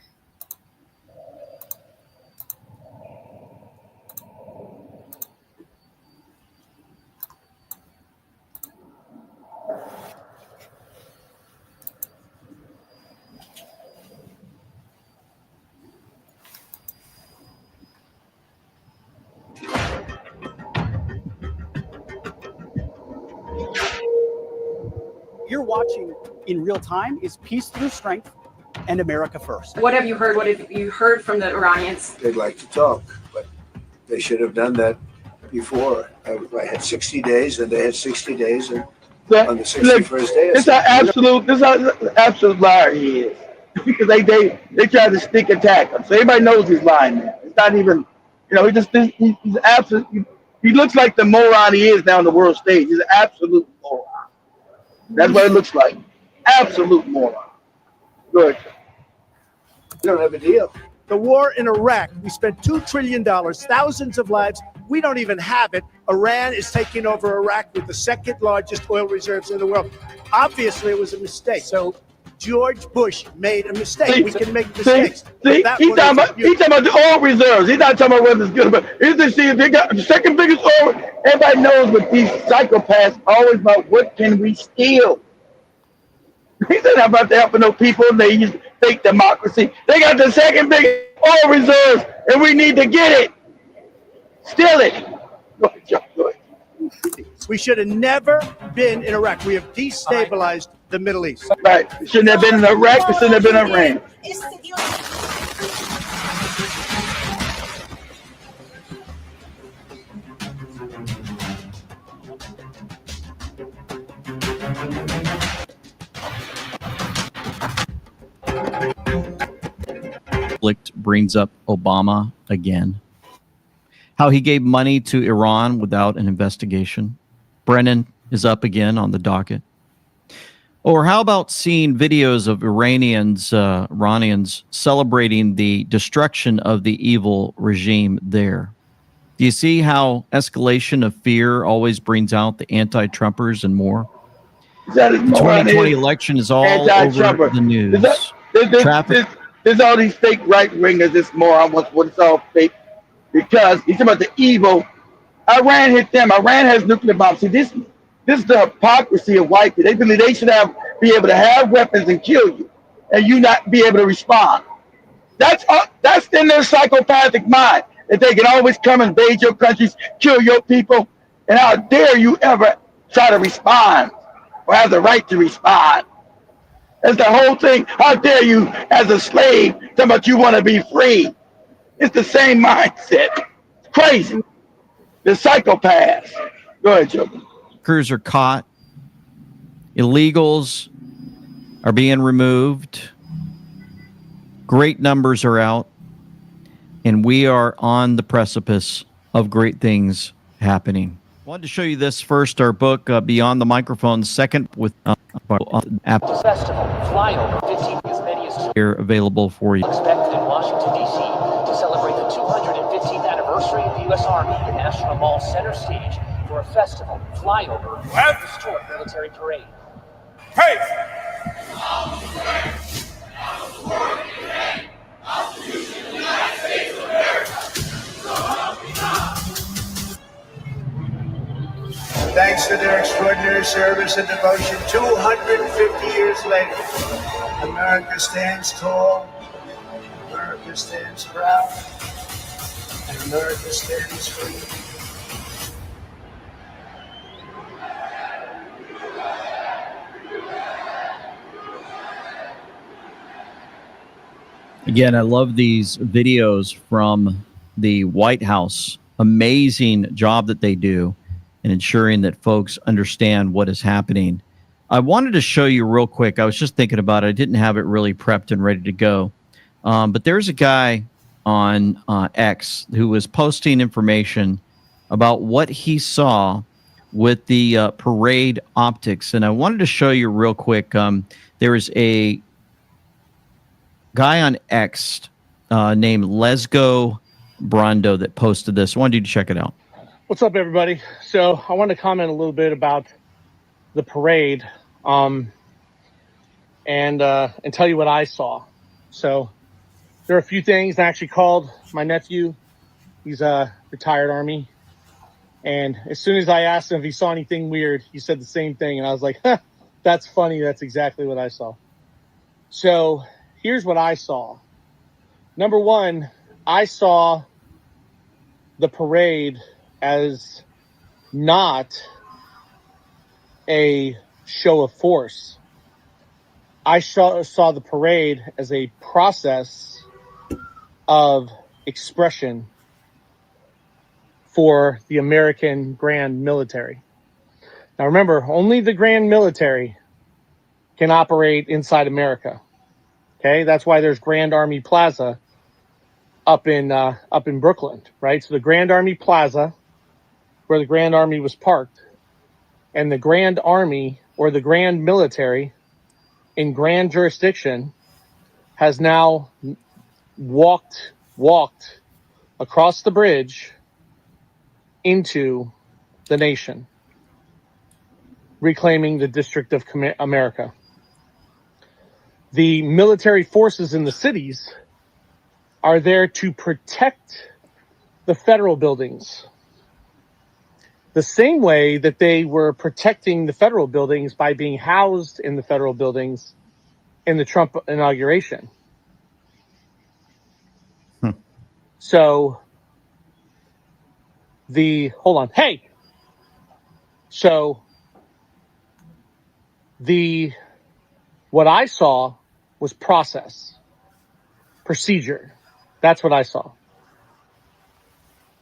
You're watching in real time is Peace Through Strength and America First. What have you heard? What have you heard from the Iranians? They'd like to talk, but they should have done that before. I had 60 days, and they had 60 days, and on the 61st day, This is an absolute liar he is. Because they try to stick attack him. So everybody knows he's lying now. It's not even, he's absolute. He looks like the moron he is now on the world stage. He's an absolute moron. That's what it looks like. Absolute moron. Good. You don't have a deal. The war in Iraq, we spent $2 trillion, thousands of lives. We don't even have it. Iran is taking over Iraq with the second largest oil reserves in the world. Obviously, it was a mistake. So George Bush made a mistake. We can make mistakes. He's talking about the oil reserves. He's not talking about whether it's good or bad. He's to see if they got the second biggest oil. Everybody knows what these psychopaths always about. What can we steal? He's not about to help no people. They use fake democracy. They got the second biggest oil reserves, and we need to get it. Steal it. Go ahead, John. Go ahead. We should have never been in Iraq. We have destabilized the Middle East. Right. We shouldn't have been in Iraq. We shouldn't have been in Iran. Conflict brings up Obama again. How he gave money to Iran without an investigation. Brennan is up again on the docket. Or how about seeing videos of Iranians celebrating the destruction of the evil regime there? Do you see how escalation of fear always brings out the anti-Trumpers and more? The 2020 election is all over the news. There's all these fake right-wingers, this moron wants what it's all fake. Because he's talking about the evil. Iran hit them. Iran has nuclear bombs. See, this is the hypocrisy of white people. They believe they should be able to have weapons and kill you, and you not be able to respond. That's in their psychopathic mind, that they can always come invade your countries, kill your people, and how dare you ever try to respond or have the right to respond. That's the whole thing. How dare you, as a slave, talk about you want to be free. It's the same mindset. It's crazy. The psychopaths. Go ahead, Joe. Crews are caught. Illegals are being removed. Great numbers are out. And we are on the precipice of great things happening. Wanted to show you this first, our book, Beyond the Microphone, second with app Festival, flyover, 15 as many as here available for you. expected in Washington, D.C. to celebrate the 215th anniversary of the U.S. Army. The National Mall center stage for a festival, flyover, historic military parade. Hey! Thanks for their extraordinary service and devotion 250 years later. America stands tall, America stands proud, and America stands free. Again, I love these videos from the White House. Amazing job that they do in ensuring that folks understand what is happening. I wanted to show you real quick. I was just thinking about it. I didn't have it really prepped and ready to go. But there's a guy on X who was posting information about what he saw with the parade optics. And I wanted to show you real quick. There is a guy on X named Lesgo Brando that posted this. I wanted you to check it out. What's up, everybody? So I want to comment a little bit about the parade and tell you what I saw. So there are a few things. I actually called my nephew. He's a retired Army. And as soon as I asked him if he saw anything weird, he said the same thing. And I was like, that's funny. That's exactly what I saw. So here's what I saw. Number one, I saw the parade as not a show of force. I saw the parade as a process of expression for the American Grand Military. Now remember, only the Grand Military can operate inside America. Okay, that's why there's Grand Army Plaza up in Brooklyn, right? So the Grand Army Plaza, where the Grand Army was parked, and the Grand Army or the Grand Military in grand jurisdiction has now walked across the bridge into the nation, reclaiming the District of America. The military forces in the cities are there to protect the federal buildings, the same way that they were protecting the federal buildings by being housed in the federal buildings in the Trump inauguration. So what I saw was process, procedure. That's what I saw.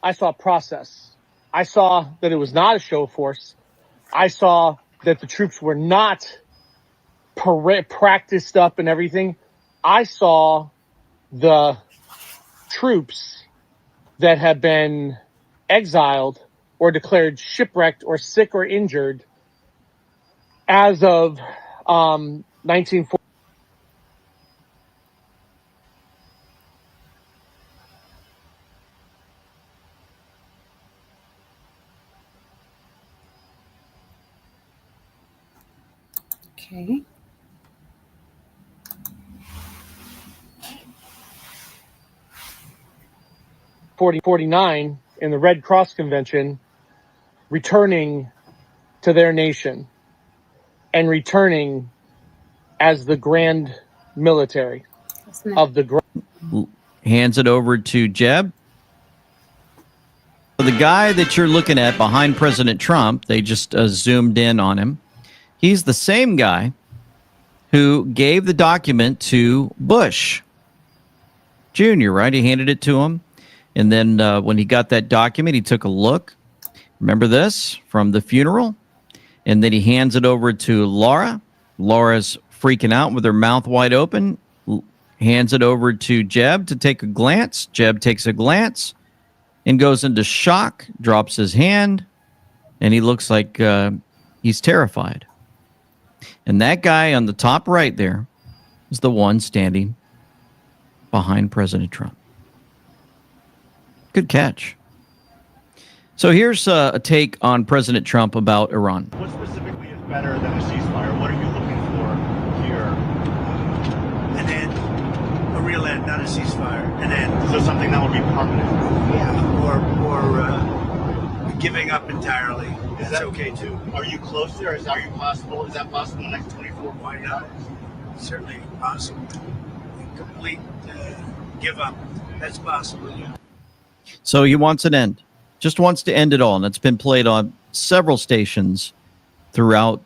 I saw process. I saw that it was not a show of force. I saw that the troops were not practiced up and everything. I saw the troops that had been exiled or declared shipwrecked or sick or injured as of 1940. Okay. '49 in the Red Cross Convention, returning to their nation and returning as the Grand Military of the hands it over to Jeb. The guy that you're looking at behind President Trump, they just zoomed in on him. He's the same guy who gave the document to Bush Jr., right? He handed it to him. And then when he got that document, he took a look. Remember this from the funeral? And then he hands it over to Laura. Laura's freaking out with her mouth wide open. Hands it over to Jeb to take a glance. Jeb takes a glance and goes into shock, drops his hand, and he looks like he's terrified. And that guy on the top right there is the one standing behind President Trump. Good catch. So here's a take on President Trump about Iran. What specifically is better than a ceasefire? What are you looking for here? An end, a real end, not a ceasefire. An end. So something that would be permanent. Yeah, or giving up entirely. That's okay too. Are you close there? Is that possible? Is that possible in the next 24 Why not? Certainly possible. Complete give up. That's possible. Yeah. So he wants an end. Just wants to end it all. And it's been played on several stations throughout.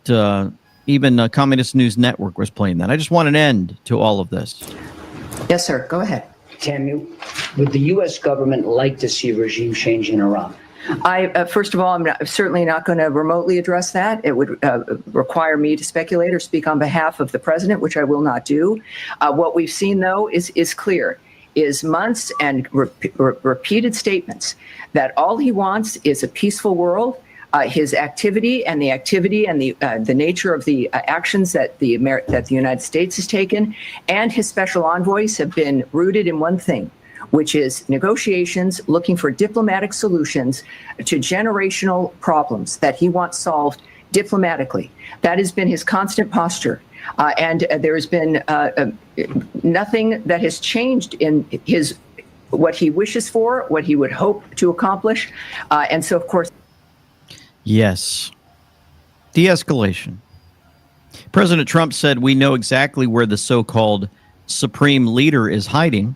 Even Communist News Network was playing that. I just want an end to all of this. Yes, sir. Go ahead. Tammy, would the U.S. government like to see a regime change in Iran? First of all, I'm certainly not going to remotely address that. It would require me to speculate or speak on behalf of the president, which I will not do. What we've seen, though, is clear, is months and repeated statements that all he wants is a peaceful world. His activity and the nature of the actions that the United States has taken and his special envoys have been rooted in one thing, which is negotiations, looking for diplomatic solutions to generational problems that he wants solved diplomatically. That has been his constant posture. And there has been nothing that has changed in what he wishes for, what he would hope to accomplish. And so, of course, yes. De-escalation. President Trump said, we know exactly where the so-called supreme leader is hiding.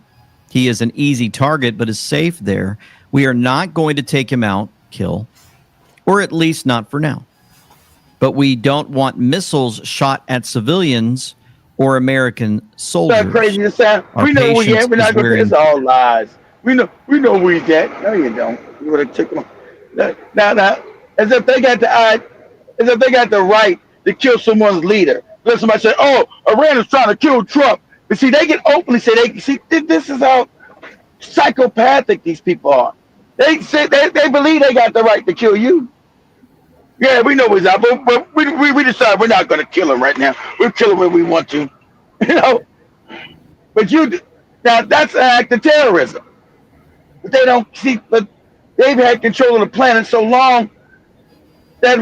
He is an easy target, but is safe there. We are not going to take him out, kill, or at least not for now. But we don't want missiles shot at civilians or American soldiers. That's crazy to sound. We know where he's at. We're not going to. It's all lies. We know where he's at. No, you don't. You would have took him. Now, as if they got the right to kill someone's leader. Let somebody say, "Oh, Iran is trying to kill Trump." But see, they can openly say this is how psychopathic these people are. They say they believe they got the right to kill you. Yeah, we know what's up, but we decide we're not going to kill him right now. We'll kill him when we want to, you know. But now that's an act of terrorism. But they don't see. But they've had control of the planet so long that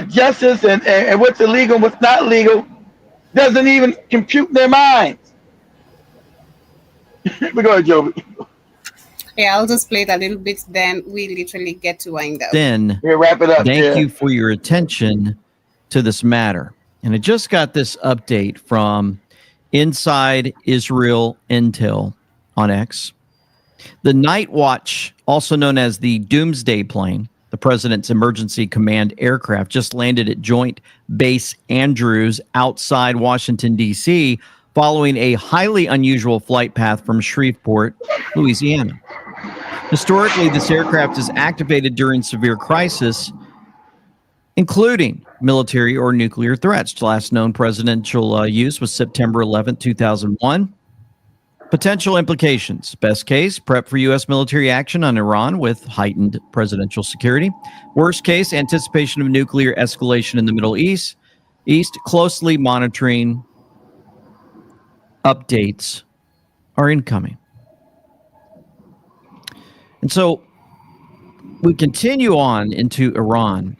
justice and what's illegal and what's not legal doesn't even compute in their minds. We go ahead, Joby. Yeah, I'll just play it a little bit, then we literally get to wind up. Then wrap it up. Thank you for your attention to this matter. And I just got this update from Inside Israel Intel on X. The Night Watch, also known as the Doomsday Plane, the president's emergency command aircraft, just landed at Joint Base Andrews outside Washington, D.C., following a highly unusual flight path from Shreveport, Louisiana. Historically, this aircraft is activated during severe crisis, including military or nuclear threats. Last known presidential use was September 11, 2001. Potential implications. Best case, prep for U.S. military action on Iran with heightened presidential security. Worst case, anticipation of nuclear escalation in the Middle East. Closely monitoring. Updates are incoming. And so we continue on into Iran.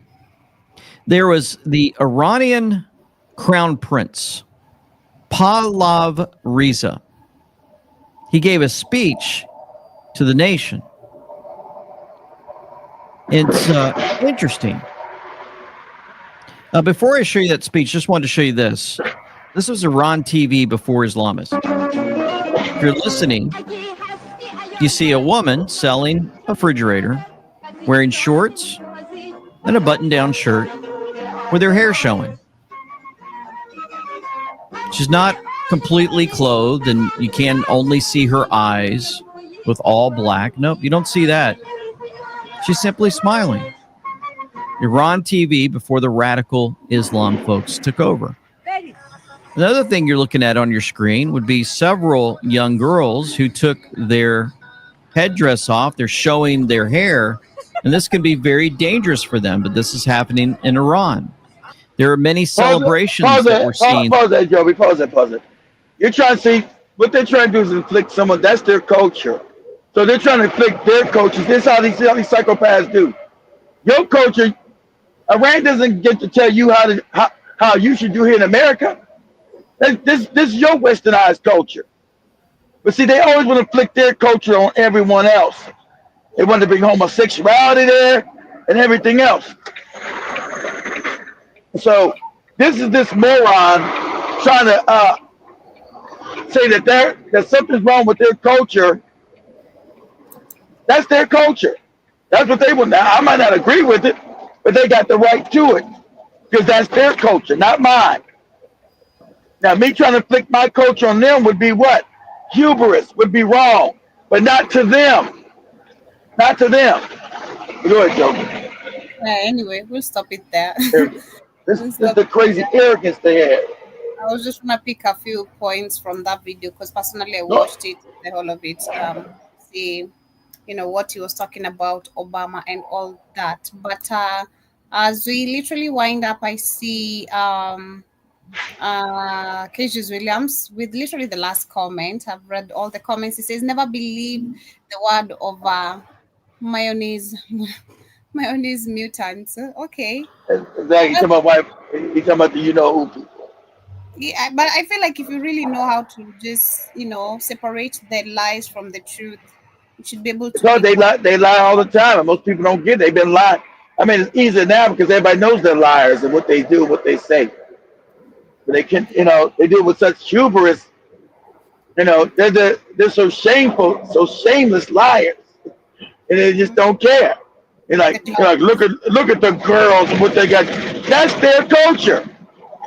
There was the Iranian crown prince, Pahlav Reza. He gave a speech to the nation. It's interesting. Before I show you that speech, just wanted to show you this. This was Iran TV before Islamists. If you're listening, you see a woman selling a refrigerator, wearing shorts and a button-down shirt with her hair showing. She's not completely clothed, and you can only see her eyes with all black. Nope, you don't see that. She's simply smiling. Iran TV before the radical Islam folks took over. Another thing you're looking at on your screen would be several young girls who took their headdress off. They're showing their hair, And this can be very dangerous for them, but this is happening in Iran. There are many celebrations that we're seeing. Pause that, Joby. Pause that. You're trying to see what they're trying to do is inflict someone. That's their culture. So they're trying to inflict their culture. This is how these psychopaths do. Your culture, Iran doesn't get to tell you how you should do here in America. This is your westernized culture. But see, they always want to inflict their culture on everyone else. They want to bring homosexuality there and everything else. So this is this moron trying to say that something's wrong with their culture. That's their culture. That's what they want. Now, I might not agree with it, but they got the right to it because that's their culture, not mine. Now, me trying to inflict my culture on them would be what? Hubris, would be wrong, but not to them. Not to them. Go ahead, Joe. Anyway, we'll stop it there. This is the crazy arrogance they have. I was just gonna pick a few points from that video because personally I watched it, the whole of it. See, what he was talking about Obama and all that. But as we literally wind up, I see Cassius Williams with literally the last comment. I've read all the comments. He says, "Never believe the word of mayonnaise." Mayonnaise mutants. Okay. Exactly. He's talking about the who people. Yeah, but I feel like if you really know how to just, separate the lies from the truth, you should be able to. Because they lie all the time, and most people don't get it. They've been lying. I mean, it's easier now because everybody knows they're liars and what they do, what they say. But they can, they do it with such hubris. They're so shameful, so shameless liars, and they just don't care. You're like, look at the girls and what they got. That's their culture.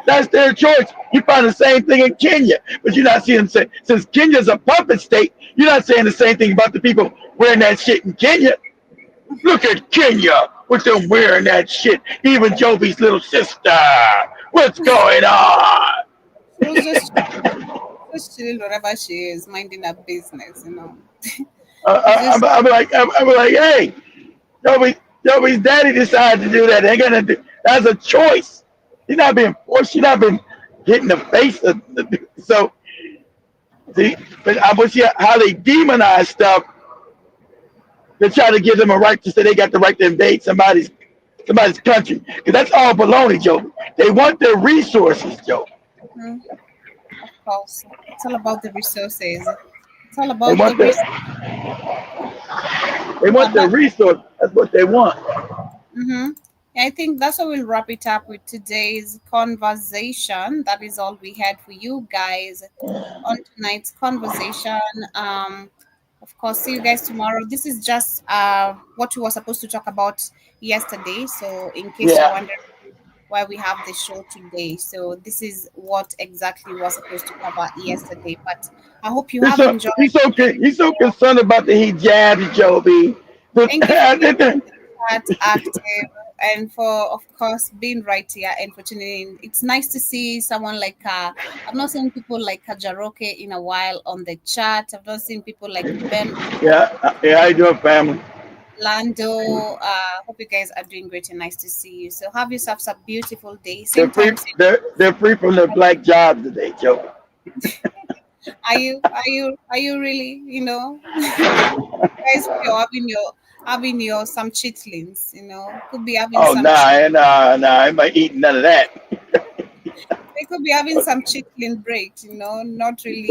That's their choice. You find the same thing in Kenya, but you're not seeing them say, since Kenya's a puppet state, you're not saying the same thing about the people wearing that shit in Kenya. Look at Kenya with them wearing that shit. Even Joby's little sister. What's going on? Just chilling wherever she is, minding her business, I'm like, hey. Joby's daddy decided to do that. They're gonna do. That's a choice. She's not being forced. She's not been hit in the face. So, see, but I would see how they demonize stuff. They try to give them a right to say they got the right to invade somebody's country. Because that's all baloney, Joby. They want their resources, Joby. Mm-hmm. Of course, it's all about the resources. It's all about the resources. They want the resource. That's what they want. Mm-hmm. I think that's how we'll wrap it up with today's conversation. That is all we had for you guys on tonight's conversation. Of course, see you guys tomorrow. This is just what we were supposed to talk about yesterday. So in case you're wondering why we have the show today. So this is what exactly we were supposed to cover yesterday. But I hope you have enjoyed. He's so concerned about the hijab, Joby. Thank you for being active and for, of course, being right here and for tuning in. It's nice to see someone like I've not seen people like Kajaroke in a while on the chat. I've not seen people like Ben. Yeah, how you doing, family? Lando, hope you guys are doing great and nice to see you. So have yourselves a beautiful day. They're free from their black jobs today, Joe. Are you really, guys, you're having your some chitlins, could be having some. I might eat none of that. They could be having some chitlin break, not really.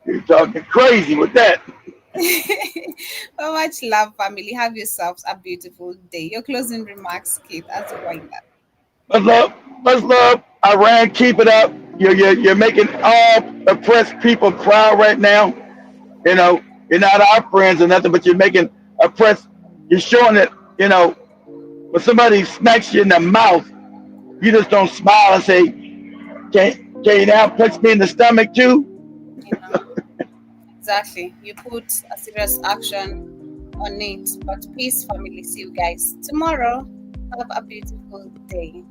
You're talking crazy with that. So much love, family. Have yourselves a beautiful day. Your closing remarks, Kate, as you wind up. Much love. Iran, keep it up. You're making all oppressed people cry right now. You're not our friends or nothing, but you're making oppressed. You're showing that, when somebody smacks you in the mouth, you just don't smile and say, can you now punch me in the stomach too? Exactly. You put a serious action on it. But peace, family. See you guys tomorrow. Have a beautiful day.